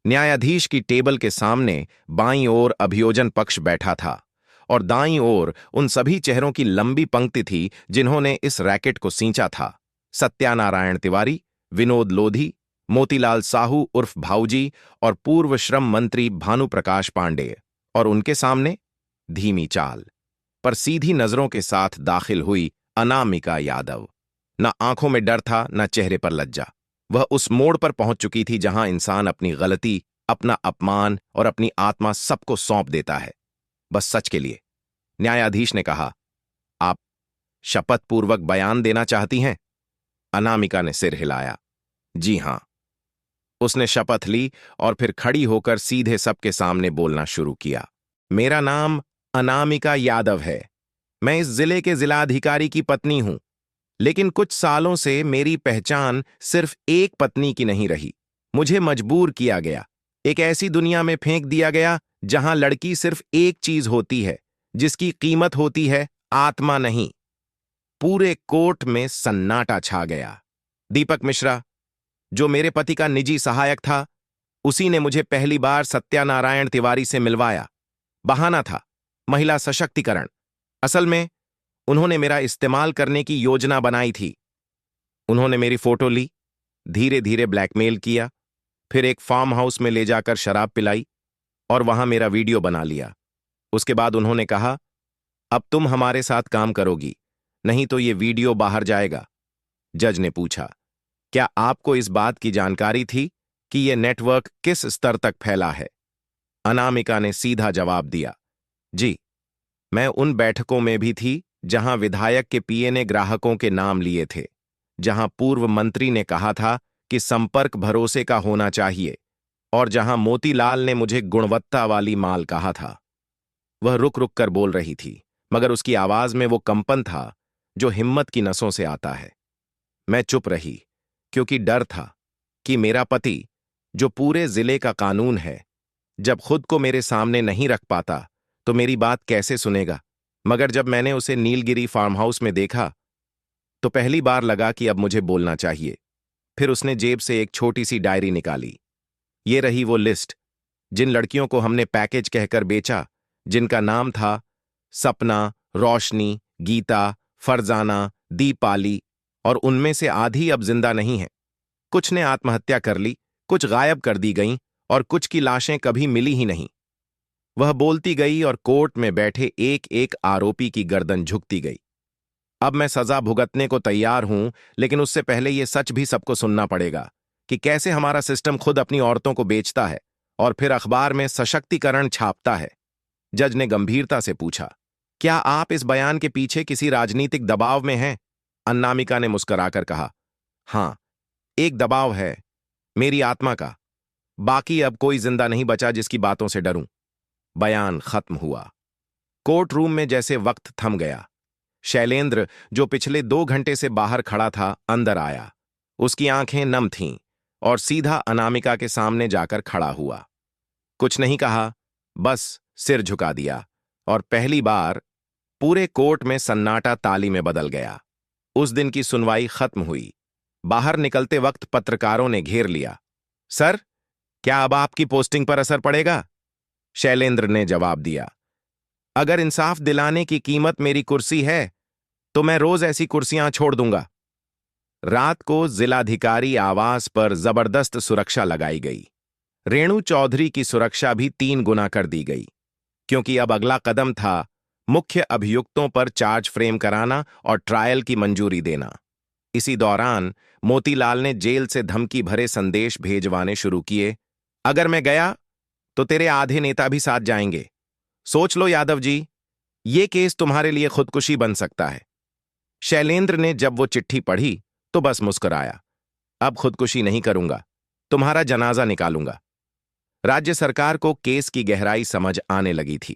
न्यायाधीश की टेबल के सामने बाईं ओर अभियोजन पक्ष बैठा था और दाईं ओर उन सभी चेहरों की लंबी पंक्ति थी जिन्होंने इस रैकेट को सींचा था। सत्यानारायण तिवारी, विनोद लोधी, मोतीलाल साहू उर्फ भाऊजी और पूर्व श्रम मंत्री भानु प्रकाश पांडेय। और उनके सामने धीमी चाल पर सीधी नजरों के साथ दाखिल हुई अनामिका यादव। न आंखों में डर था, न चेहरे पर लज्जा। वह उस मोड़ पर पहुंच चुकी थी जहां इंसान अपनी गलती, अपना अपमान और अपनी आत्मा सबको सौंप देता है, बस सच के लिए। न्यायाधीश ने कहा, आप शपथ पूर्वक बयान देना चाहती हैं? अनामिका ने सिर हिलाया। जी हां। उसने शपथ ली और फिर खड़ी होकर सीधे सबके सामने बोलना शुरू किया। मेरा नाम अनामिका यादव है। मैं इस जिले के जिलाधिकारी की पत्नी हूं। लेकिन कुछ सालों से मेरी पहचान सिर्फ एक पत्नी की नहीं रही। मुझे मजबूर किया गया, एक ऐसी दुनिया में फेंक दिया गया जहां लड़की सिर्फ एक चीज होती है, जिसकी कीमत होती है आत्मा नहीं। पूरे कोर्ट में सन्नाटा छा गया। दीपक मिश्रा, जो मेरे पति का निजी सहायक था, उसी ने मुझे पहली बार सत्यानारायण तिवारी से मिलवाया। बहाना था महिला सशक्तिकरण। असल में उन्होंने मेरा इस्तेमाल करने की योजना बनाई थी। उन्होंने मेरी फोटो ली, धीरे धीरे ब्लैकमेल किया, फिर एक फार्म हाउस में ले जाकर शराब पिलाई और वहां मेरा वीडियो बना लिया। उसके बाद उन्होंने कहा, अब तुम हमारे साथ काम करोगी, नहीं तो ये वीडियो बाहर जाएगा। जज ने पूछा, क्या आपको इस बात की जानकारी थी कि यह नेटवर्क किस स्तर तक फैला है? अनामिका ने सीधा जवाब दिया, जी, मैं उन बैठकों में भी थी जहां विधायक के पीए ने ग्राहकों के नाम लिए थे, जहां पूर्व मंत्री ने कहा था कि संपर्क भरोसे का होना चाहिए, और जहां मोतीलाल ने मुझे गुणवत्ता वाली माल कहा था। वह रुक रुक कर बोल रही थी, मगर उसकी आवाज में वो कंपन था जो हिम्मत की नसों से आता है। मैं चुप रही, क्योंकि डर था कि मेरा पति, जो पूरे जिले का कानून है, जब खुद को मेरे सामने नहीं रख पाता तो मेरी बात कैसे सुनेगा। मगर जब मैंने उसे नीलगिरी फार्म हाउस में देखा तो पहली बार लगा कि अब मुझे बोलना चाहिए। फिर उसने जेब से एक छोटी सी डायरी निकाली। ये रही वो लिस्ट, जिन लड़कियों को हमने पैकेज कहकर बेचा, जिनका नाम था सपना, रोशनी, गीता, फरजाना, दीपाली, और उनमें से आधी अब जिंदा नहीं है। कुछ ने आत्महत्या कर ली, कुछ गायब कर दी गईं और कुछ की लाशें कभी मिली ही नहीं। वह बोलती गई और कोर्ट में बैठे एक एक आरोपी की गर्दन झुकती गई। अब मैं सजा भुगतने को तैयार हूं, लेकिन उससे पहले यह सच भी सबको सुनना पड़ेगा कि कैसे हमारा सिस्टम खुद अपनी औरतों को बेचता है और फिर अखबार में सशक्तिकरण छापता है। जज ने गंभीरता से पूछा, क्या आप इस बयान के पीछे किसी राजनीतिक दबाव में हैं? अनामिका ने मुस्कुराकर कहा, हां, एक दबाव है, मेरी आत्मा का। बाकी अब कोई जिंदा नहीं बचा जिसकी बातों से डरूं। बयान खत्म हुआ। कोर्ट रूम में जैसे वक्त थम गया। शैलेंद्र, जो पिछले 2 घंटे से बाहर खड़ा था, अंदर आया। उसकी आंखें नम थीं और सीधा अनामिका के सामने जाकर खड़ा हुआ। कुछ नहीं कहा, बस सिर झुका दिया, और पहली बार पूरे कोर्ट में सन्नाटा ताली में बदल गया। उस दिन की सुनवाई खत्म हुई। बाहर निकलते वक्त पत्रकारों ने घेर लिया। सर, क्या अब आपकी पोस्टिंग पर असर पड़ेगा? शैलेंद्र ने जवाब दिया, अगर इंसाफ दिलाने की कीमत मेरी कुर्सी है तो मैं रोज ऐसी कुर्सियां छोड़ दूंगा। रात को जिलाधिकारी आवास पर जबरदस्त सुरक्षा लगाई गई। रेणु चौधरी की सुरक्षा भी 3 गुना कर दी गई, क्योंकि अब अगला कदम था मुख्य अभियुक्तों पर चार्ज फ्रेम कराना और ट्रायल की मंजूरी देना। इसी दौरान मोतीलाल ने जेल से धमकी भरे संदेश भेजवाने शुरू किए। अगर मैं गया तो तेरे आधे नेता भी साथ जाएंगे। सोच लो यादव जी, ये केस तुम्हारे लिए खुदकुशी बन सकता है। शैलेंद्र ने जब वो चिट्ठी पढ़ी तो बस मुस्कुराया। अब खुदकुशी नहीं करूंगा, तुम्हारा जनाजा निकालूंगा। राज्य सरकार को केस की गहराई समझ आने लगी थी।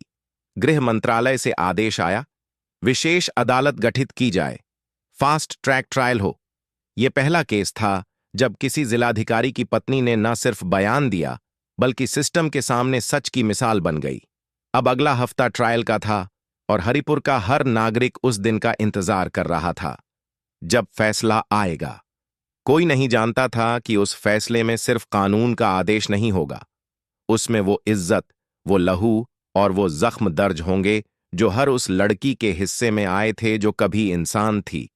गृह मंत्रालय से आदेश आया, विशेष अदालत गठित की जाए, फास्ट ट्रैक ट्रायल हो। यह पहला केस था जब किसी जिलाधिकारी की पत्नी ने न सिर्फ बयान दिया, बल्कि सिस्टम के सामने सच की मिसाल बन गई। अब अगला हफ्ता ट्रायल का था और हरिपुर का हर नागरिक उस दिन का इंतजार कर रहा था, जब फैसला आएगा। कोई नहीं जानता था कि उस फैसले में सिर्फ कानून का आदेश नहीं होगा, उसमें वो इज्जत, वो लहू और वो जख्म दर्ज होंगे जो हर उस लड़की के हिस्से में आए थे जो कभी इंसान थी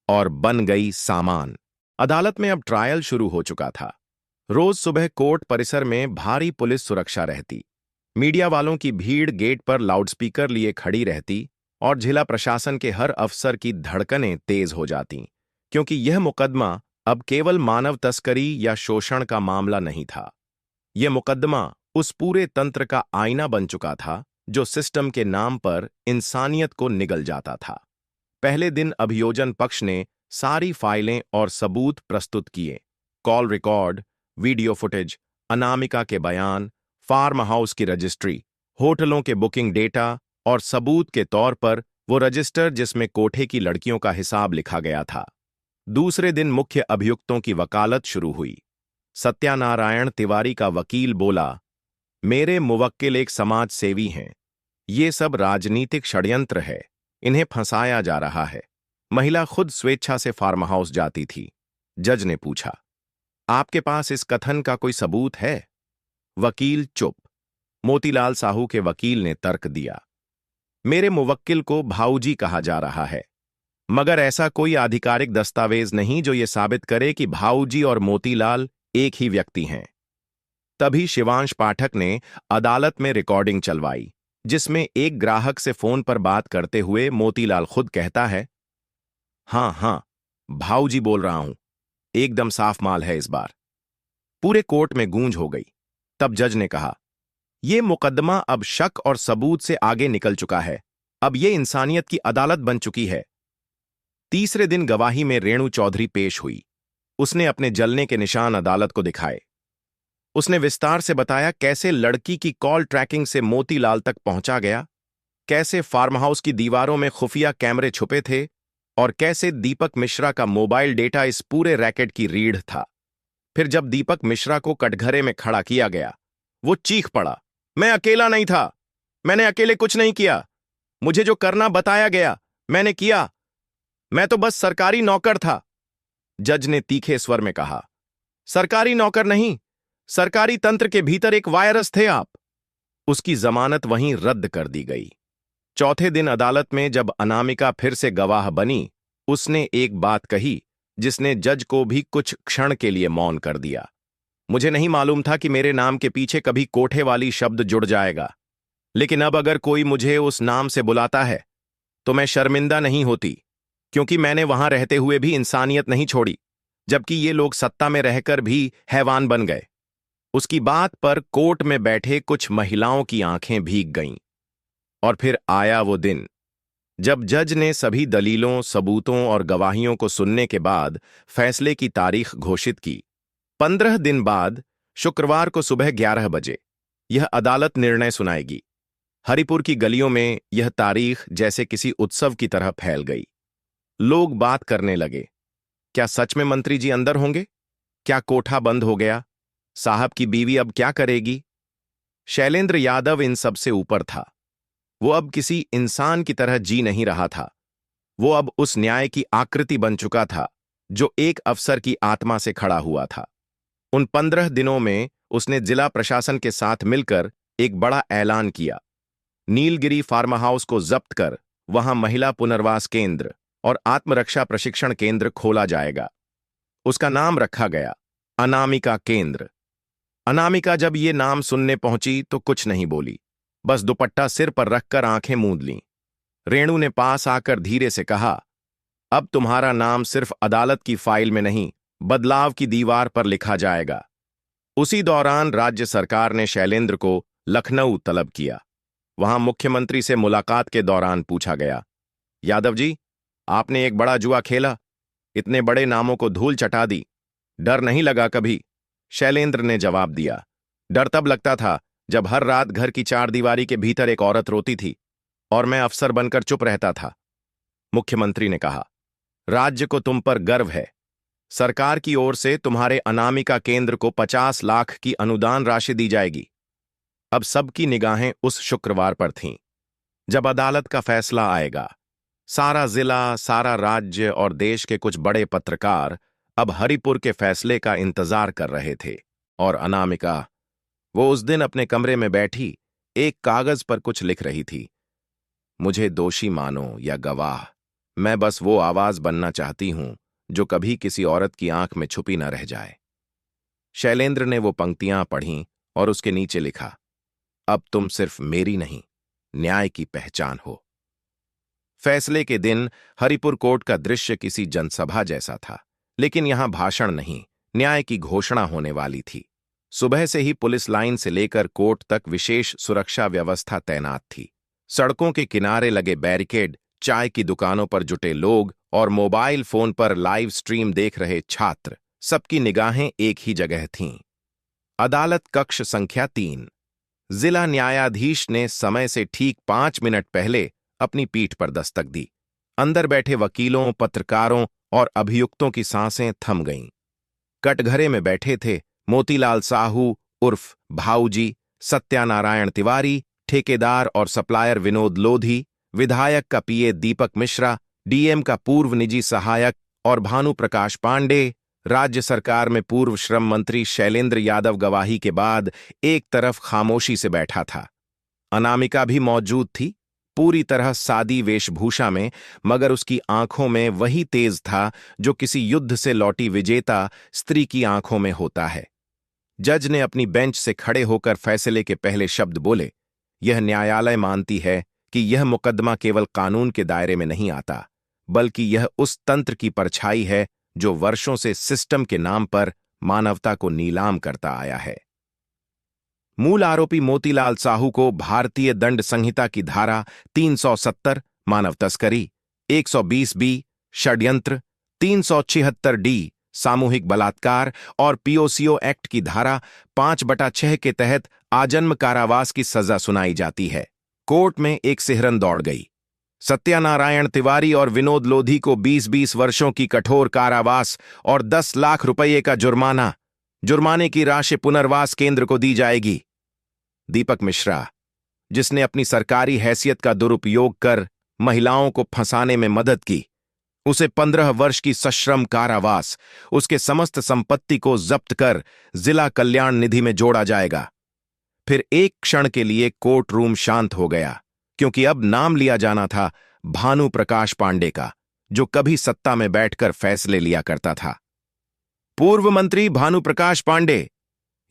और बन गई सामान। अदालत में अब ट्रायल शुरू हो चुका था। रोज सुबह कोर्ट परिसर में भारी पुलिस सुरक्षा रहती। मीडिया वालों की भीड़ गेट पर लाउडस्पीकर लिए खड़ी रहती और जिला प्रशासन के हर अफसर की धड़कनें तेज हो जातीं, क्योंकि यह मुकदमा अब केवल मानव तस्करी या शोषण का मामला नहीं था। यह मुकदमा उस पूरे तंत्र का आईना बन चुका था जो सिस्टम के नाम पर इंसानियत को निगल जाता था। पहले दिन अभियोजन पक्ष ने सारी फाइलें और सबूत प्रस्तुत किए। Call record, video footage, Anamika के बयान, फार्म हाउस की रजिस्ट्री, होटलों के बुकिंग डेटा और सबूत के तौर पर वो रजिस्टर जिसमें कोठे की लड़कियों का हिसाब लिखा गया था। दूसरे दिन मुख्य अभियुक्तों की वकालत शुरू हुई। सत्यानारायण तिवारी का वकील बोला, मेरे मुवक्किल एक समाज सेवी हैं। ये सब राजनीतिक षड्यंत्र है, इन्हें फंसाया जा रहा है। महिला खुद स्वेच्छा से फार्म हाउस जाती थी। जज ने पूछा, आपके पास इस कथन का कोई सबूत है? वकील चुप। मोतीलाल साहू के वकील ने तर्क दिया, मेरे मुवक्किल को भाऊजी कहा जा रहा है, मगर ऐसा कोई आधिकारिक दस्तावेज नहीं जो ये साबित करे कि भाऊजी और मोतीलाल एक ही व्यक्ति हैं। तभी शिवांश पाठक ने अदालत में रिकॉर्डिंग चलवाई, जिसमें एक ग्राहक से फोन पर बात करते हुए मोतीलाल खुद कहता है, हाँ हाँ, भाऊजी बोल रहा हूं, एकदम साफ माल है इस बार। पूरे कोर्ट में गूंज हो गई। तब जज ने कहा, यह मुकदमा अब शक और सबूत से आगे निकल चुका है। अब यह इंसानियत की अदालत बन चुकी है। तीसरे दिन गवाही में रेणु चौधरी पेश हुई। उसने अपने जलने के निशान अदालत को दिखाए। उसने विस्तार से बताया कैसे लड़की की कॉल ट्रैकिंग से मोतीलाल तक पहुंचा गया, कैसे फार्म हाउस की दीवारों में खुफिया कैमरे छुपे थे और कैसे दीपक मिश्रा का मोबाइल डेटा इस पूरे रैकेट की रीढ़ था। फिर जब दीपक मिश्रा को कटघरे में खड़ा किया गया, वो चीख पड़ा, मैं अकेला नहीं था, मैंने अकेले कुछ नहीं किया, मुझे जो करना बताया गया मैंने किया, मैं तो बस सरकारी नौकर था। जज ने तीखे स्वर में कहा, सरकारी नौकर नहीं, सरकारी तंत्र के भीतर एक वायरस थे आप। उसकी जमानत वहीं रद्द कर दी गई। चौथे दिन अदालत में जब अनामिका फिर से गवाह बनी, उसने एक बात कही जिसने जज को भी कुछ क्षण के लिए मौन कर दिया। मुझे नहीं मालूम था कि मेरे नाम के पीछे कभी कोठे वाली शब्द जुड़ जाएगा, लेकिन अब अगर कोई मुझे उस नाम से बुलाता है तो मैं शर्मिंदा नहीं होती, क्योंकि मैंने वहां रहते हुए भी इंसानियत नहीं छोड़ी, जबकि ये लोग सत्ता में रहकर भी हैवान बन गए। उसकी बात पर कोर्ट में बैठे कुछ महिलाओं की आंखें भीग गईं। और फिर आया वो दिन जब जज ने सभी दलीलों, सबूतों और गवाहियों को सुनने के बाद फैसले की तारीख घोषित की। 15 दिन बाद शुक्रवार को सुबह 11 बजे यह अदालत निर्णय सुनाएगी। हरिपुर की गलियों में यह तारीख जैसे किसी उत्सव की तरह फैल गई। लोग बात करने लगे, क्या सच में मंत्री जी अंदर होंगे? क्या कोठा बंद हो गया? साहब की बीवी अब क्या करेगी? शैलेंद्र यादव इन सब से ऊपर था। वो अब किसी इंसान की तरह जी नहीं रहा था। वो अब उस न्याय की आकृति बन चुका था जो एक अफसर की आत्मा से खड़ा हुआ था। उन 15 दिनों में उसने जिला प्रशासन के साथ मिलकर एक बड़ा ऐलान किया। नीलगिरी फार्म हाउस को जब्त कर वहां महिला पुनर्वास केंद्र और आत्मरक्षा प्रशिक्षण केंद्र खोला जाएगा। उसका नाम रखा गया अनामिका केंद्र। अनामिका जब ये नाम सुनने पहुंची तो कुछ नहीं बोली, बस दुपट्टा सिर पर रखकर आंखें मूंद लीं। रेणु ने पास आकर धीरे से कहा, अब तुम्हारा नाम सिर्फ अदालत की फाइल में नहीं, बदलाव की दीवार पर लिखा जाएगा। उसी दौरान राज्य सरकार ने शैलेंद्र को लखनऊ तलब किया। वहां मुख्यमंत्री से मुलाकात के दौरान पूछा गया, यादव जी, आपने एक बड़ा जुआ खेला, इतने बड़े नामों को धूल चटा दी, डर नहीं लगा कभी? शैलेंद्र ने जवाब दिया, डर तब लगता था जब हर रात घर की चारदीवारी के भीतर एक औरत रोती थी और मैं अफसर बनकर चुप रहता था। मुख्यमंत्री ने कहा, राज्य को तुम पर गर्व है। सरकार की ओर से तुम्हारे अनामिका केंद्र को 50 लाख की अनुदान राशि दी जाएगी। अब सबकी निगाहें उस शुक्रवार पर थीं जब अदालत का फैसला आएगा। सारा जिला, सारा राज्य और देश के कुछ बड़े पत्रकार अब हरिपुर के फैसले का इंतजार कर रहे थे। और अनामिका, वो उस दिन अपने कमरे में बैठी एक कागज पर कुछ लिख रही थी। मुझे दोषी मानो या गवाह, मैं बस वो आवाज बनना चाहती हूं जो कभी किसी औरत की आंख में छुपी न रह जाए। शैलेंद्र ने वो पंक्तियां पढ़ीं और उसके नीचे लिखा, अब तुम सिर्फ मेरी नहीं, न्याय की पहचान हो। फैसले के दिन हरिपुर कोर्ट का दृश्य किसी जनसभा जैसा था। लेकिन यहां भाषण नहीं, न्याय की घोषणा होने वाली थी। सुबह से ही पुलिस लाइन से लेकर कोर्ट तक विशेष सुरक्षा व्यवस्था तैनात थी। सड़कों के किनारे लगे बैरिकेड, चाय की दुकानों पर जुटे लोग और मोबाइल फोन पर लाइव स्ट्रीम देख रहे छात्र, सबकी निगाहें एक ही जगह थीं। अदालत कक्ष संख्या 3। जिला न्यायाधीश ने समय से ठीक 5 मिनट पहले अपनी पीठ पर दस्तक दी। अंदर बैठे वकीलों, पत्रकारों और अभियुक्तों की सांसें थम गईं। कटघरे में बैठे थे मोतीलाल साहू उर्फ भाऊजी, सत्यानारायण तिवारी, ठेकेदार और सप्लायर विनोद लोधी, विधायक का पीए दीपक मिश्रा, डीएम का पूर्व निजी सहायक और भानु प्रकाश पांडे, राज्य सरकार में पूर्व श्रम मंत्री शैलेंद्र यादव गवाही के बाद एक तरफ खामोशी से बैठा था। अनामिका भी मौजूद थी, पूरी तरह सादी वेशभूषा में, मगर उसकी आंखों में वही तेज था जो किसी युद्ध से लौटी विजेता स्त्री की आंखों में होता है। जज ने अपनी बेंच से खड़े होकर फैसले के पहले शब्द बोले, यह न्यायालय मानती है कि यह मुकदमा केवल कानून के दायरे में नहीं आता, बल्कि यह उस तंत्र की परछाई है जो वर्षों से सिस्टम के नाम पर मानवता को नीलाम करता आया है। मूल आरोपी मोतीलाल साहू को भारतीय दंड संहिता की धारा 370 मानव तस्करी, 120 बी षड्यंत्र, 376 डी सामूहिक बलात्कार और पीओसीओ एक्ट की धारा 5/6 के तहत आजन्म कारावास की सजा सुनाई जाती है। कोर्ट में एक सिहरन दौड़ गई। सत्यानारायण तिवारी और विनोद लोधी को 20-20 वर्षों की कठोर कारावास और 10 लाख रुपये का जुर्माने की राशि पुनर्वास केंद्र को दी जाएगी। दीपक मिश्रा, जिसने अपनी सरकारी हैसियत का दुरुपयोग कर महिलाओं को फंसाने में मदद की, उसे 15 वर्ष की सश्रम कारावास, उसके समस्त संपत्ति को जब्त कर जिला कल्याण निधि में जोड़ा जाएगा। फिर एक क्षण के लिए कोर्ट रूम शांत हो गया, क्योंकि अब नाम लिया जाना था भानु प्रकाश पांडे का, जो कभी सत्ता में बैठकर फैसले लिया करता था। पूर्व मंत्री भानु प्रकाश पांडे,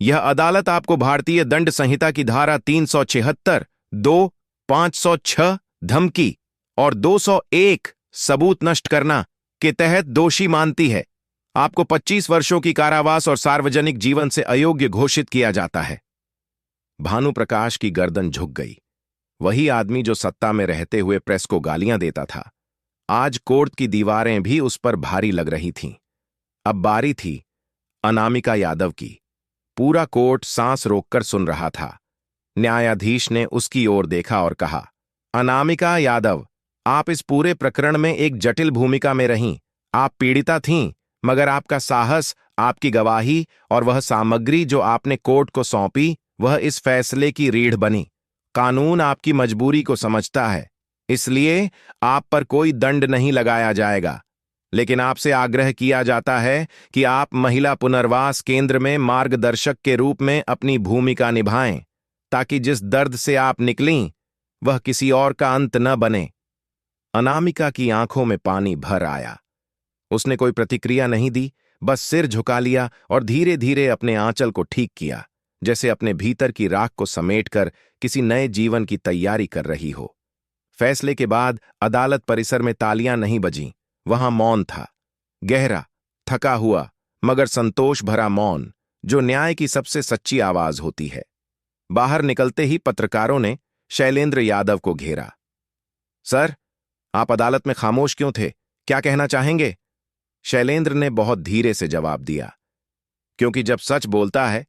यह अदालत आपको भारतीय दंड संहिता की धारा 376, 2, 506 धमकी और 201 सबूत नष्ट करना के तहत दोषी मानती है। आपको 25 वर्षों की कारावास और सार्वजनिक जीवन से अयोग्य घोषित किया जाता है। भानु प्रकाश की गर्दन झुक गई। वही आदमी जो सत्ता में रहते हुए प्रेस को गालियां देता था, आज कोर्ट की दीवारें भी उस पर भारी लग रही थीं। अब बारी थी अनामिका यादव की। पूरा कोर्ट सांस रोककर सुन रहा था। न्यायाधीश ने उसकी ओर देखा और कहा, अनामिका यादव, आप इस पूरे प्रकरण में एक जटिल भूमिका में रहीं। आप पीड़िता थीं, मगर आपका साहस, आपकी गवाही और वह सामग्री जो आपने कोर्ट को सौंपी, वह इस फैसले की रीढ़ बनी। कानून आपकी मजबूरी को समझता है, इसलिए आप पर कोई दंड नहीं लगाया जाएगा। लेकिन आपसे आग्रह किया जाता है कि आप महिला पुनर्वास केंद्र में मार्गदर्शक के रूप में अपनी भूमिका निभाएं, ताकि जिस दर्द से आप निकलीं, वह किसी और का अंत न बने। अनामिका की आंखों में पानी भर आया। उसने कोई प्रतिक्रिया नहीं दी, बस सिर झुका लिया और धीरे धीरे अपने आंचल को ठीक किया, जैसे अपने भीतर की राख को समेटकर किसी नए जीवन की तैयारी कर रही हो। फैसले के बाद अदालत परिसर में तालियां नहीं बजीं। वहां मौन था, गहरा, थका हुआ, मगर संतोष भरा मौन, जो न्याय की सबसे सच्ची आवाज होती है। बाहर निकलते ही पत्रकारों ने शैलेंद्र यादव को घेरा। सर, आप अदालत में खामोश क्यों थे? क्या कहना चाहेंगे? शैलेंद्र ने बहुत धीरे से जवाब दिया, क्योंकि जब सच बोलता है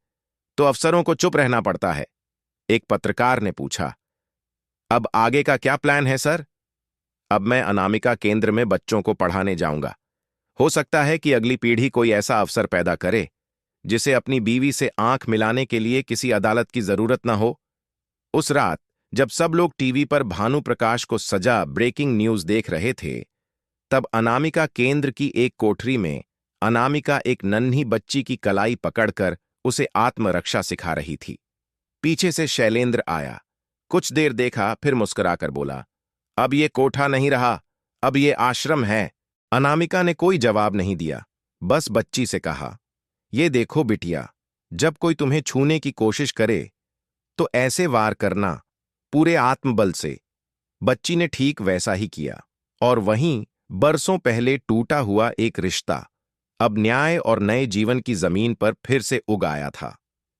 तो अफसरों को चुप रहना पड़ता है। एक पत्रकार ने पूछा, अब आगे का क्या प्लान है सर? अब मैं अनामिका केंद्र में बच्चों को पढ़ाने जाऊंगा। हो सकता है कि अगली पीढ़ी कोई ऐसा अवसर पैदा करे जिसे अपनी बीवी से आंख मिलाने के लिए किसी अदालत की जरूरत न हो। उस रात जब सब लोग टीवी पर भानु प्रकाश को सजा ब्रेकिंग न्यूज देख रहे थे, तब अनामिका केंद्र की एक कोठरी में अनामिका एक नन्ही बच्ची की कलाई पकड़कर उसे आत्मरक्षा सिखा रही थी। पीछे से शैलेंद्र आया, कुछ देर देखा, फिर मुस्कुराकर बोला, अब ये कोठा नहीं रहा, अब ये आश्रम है। अनामिका ने कोई जवाब नहीं दिया, बस बच्ची से कहा, ये देखो बिटिया, जब कोई तुम्हें छूने की कोशिश करे तो ऐसे वार करना, पूरे आत्मबल से। बच्ची ने ठीक वैसा ही किया, और वहीं बरसों पहले टूटा हुआ एक रिश्ता अब न्याय और नए जीवन की जमीन पर फिर से उग आया था।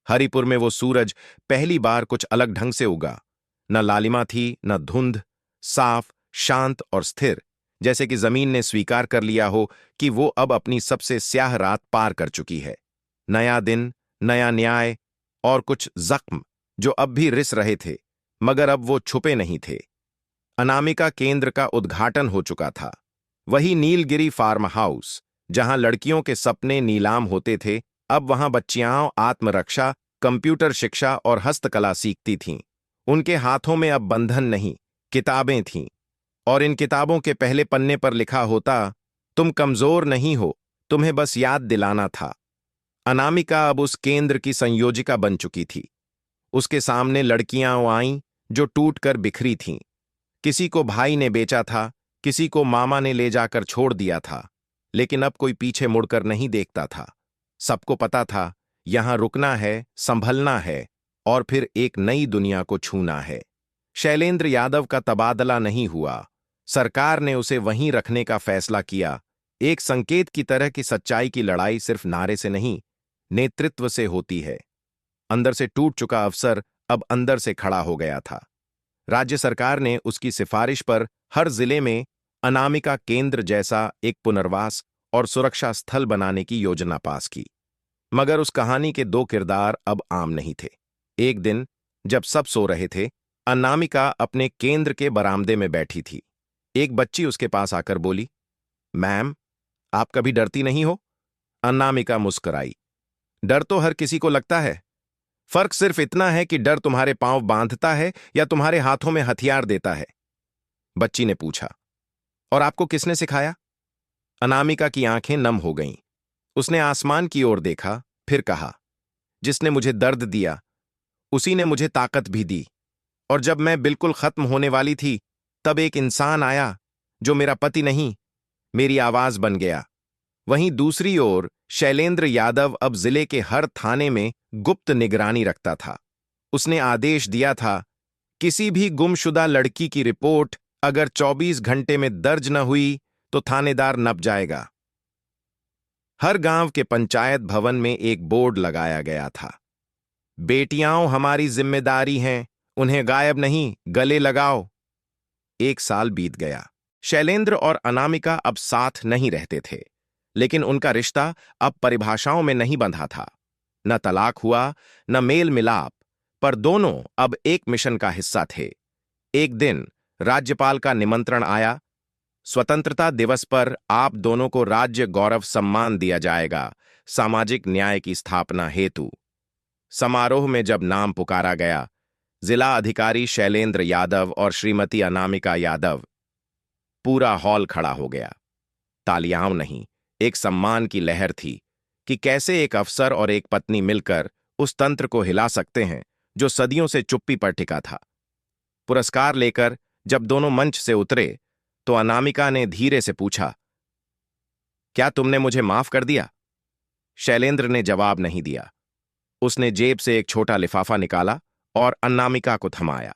हरिपुर में वो सूरज पहली बार कुछ अलग ढंग से उगा। न लालिमा थी, न धुंध, साफ, शांत और स्थिर, जैसे कि जमीन ने स्वीकार कर लिया हो कि वो अब अपनी सबसे स्याह रात पार कर चुकी है। नया दिन, नया न्याय और कुछ जख्म जो अब भी रिस रहे थे, मगर अब वो छुपे नहीं थे। अनामिका केंद्र का उद्घाटन हो चुका था। वही नीलगिरी फार्म हाउस, जहां लड़कियों के सपने नीलाम होते थे, अब वहां बच्चियां आत्मरक्षा, कंप्यूटर शिक्षा और हस्तकला सीखती थीं। उनके हाथों में अब बंधन नहीं, किताबें थीं। और इन किताबों के पहले पन्ने पर लिखा होता, तुम कमजोर नहीं हो, तुम्हें बस याद दिलाना था। अनामिका अब उस केंद्र की संयोजिका बन चुकी थी। उसके सामने लड़कियां आईं जो टूटकर बिखरी थीं। किसी को भाई ने बेचा था, किसी को मामा ने ले जाकर छोड़ दिया था, लेकिन अब कोई पीछे मुड़कर नहीं देखता था। सबको पता था, यहां रुकना है, संभलना है और फिर एक नई दुनिया को छूना है। शैलेंद्र यादव का तबादला नहीं हुआ। सरकार ने उसे वहीं रखने का फैसला किया, एक संकेत की तरह कि सच्चाई की लड़ाई सिर्फ नारे से नहीं, नेतृत्व से होती है। अंदर से टूट चुका अफसर अब अंदर से खड़ा हो गया था। राज्य सरकार ने उसकी सिफारिश पर हर जिले में अनामिका केंद्र जैसा एक पुनर्वास और सुरक्षा स्थल बनाने की योजना पास की। मगर उस कहानी के दो किरदार अब आम नहीं थे। एक दिन, जब सब सो रहे थे, अनामिका अपने केंद्र के बरामदे में बैठी थी। एक बच्ची उसके पास आकर बोली, मैम, आप कभी डरती नहीं हो? अनामिका मुस्कुराई। डर तो हर किसी को लगता है। फर्क सिर्फ इतना है कि डर तुम्हारे पांव बांधता है या तुम्हारे हाथों में हथियार देता है। बच्ची ने पूछा, और आपको किसने सिखाया? अनामिका की आंखें नम हो गईं। उसने आसमान की ओर देखा, फिर कहा, जिसने मुझे दर्द दिया, उसी ने मुझे ताकत भी दी। और जब मैं बिल्कुल खत्म होने वाली थी, तब एक इंसान आया जो मेरा पति नहीं, मेरी आवाज बन गया। वहीं दूसरी ओर शैलेंद्र यादव अब जिले के हर थाने में गुप्त निगरानी रखता था। उसने आदेश दिया था, किसी भी गुमशुदा लड़की की रिपोर्ट अगर 24 घंटे में दर्ज न हुई तो थानेदार नप जाएगा। हर गांव के पंचायत भवन में एक बोर्ड लगाया गया था, बेटियां हमारी जिम्मेदारी हैं, उन्हें गायब नहीं, गले लगाओ। 1 साल बीत गया। शैलेंद्र और अनामिका अब साथ नहीं रहते थे, लेकिन उनका रिश्ता अब परिभाषाओं में नहीं बंधा था। न तलाक हुआ, न मेल मिलाप, पर दोनों अब एक मिशन का हिस्सा थे। एक दिन राज्यपाल का निमंत्रण आया। स्वतंत्रता दिवस पर आप दोनों को राज्य गौरव सम्मान दिया जाएगा, सामाजिक न्याय की स्थापना हेतु। समारोह में जब नाम पुकारा गया, जिला अधिकारी शैलेंद्र यादव और श्रीमती अनामिका यादव, पूरा हॉल खड़ा हो गया। तालियां नहीं, एक सम्मान की लहर थी कि कैसे एक अफसर और एक पत्नी मिलकर उस तंत्र को हिला सकते हैं जो सदियों से चुप्पी पर टिका था। पुरस्कार लेकर जब दोनों मंच से उतरे, तो अनामिका ने धीरे से पूछा, क्या तुमने मुझे माफ कर दिया? शैलेंद्र ने जवाब नहीं दिया। उसने जेब से एक छोटा लिफाफा निकाला और अनामिका को थमाया।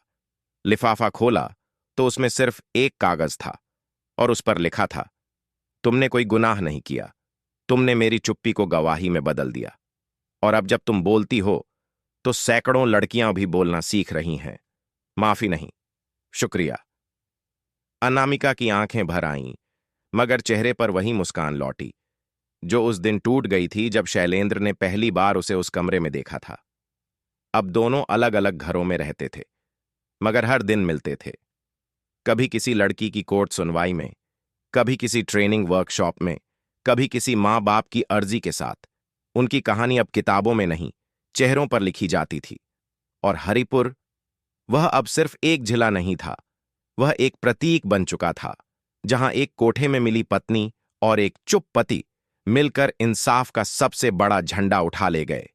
लिफाफा खोला तो उसमें सिर्फ एक कागज था और उस पर लिखा था, तुमने कोई गुनाह नहीं किया, तुमने मेरी चुप्पी को गवाही में बदल दिया, और अब जब तुम बोलती हो तो सैकड़ों लड़कियां भी बोलना सीख रही हैं। माफी नहीं, शुक्रिया। अनामिका की आंखें भर आईं, मगर चेहरे पर वही मुस्कान लौटी जो उस दिन टूट गई थी जब शैलेंद्र ने पहली बार उसे उस कमरे में देखा था। अब दोनों अलग अलग घरों में रहते थे, मगर हर दिन मिलते थे। कभी किसी लड़की की कोर्ट सुनवाई में, कभी किसी ट्रेनिंग वर्कशॉप में, कभी किसी माँ बाप की अर्जी के साथ। उनकी कहानी अब किताबों में नहीं, चेहरों पर लिखी जाती थी। और हरिपुर, वह अब सिर्फ एक जिला नहीं था, वह एक प्रतीक बन चुका था, जहां एक कोठे में मिली पत्नी और एक चुप पति मिलकर इंसाफ का सबसे बड़ा झंडा उठा ले गए।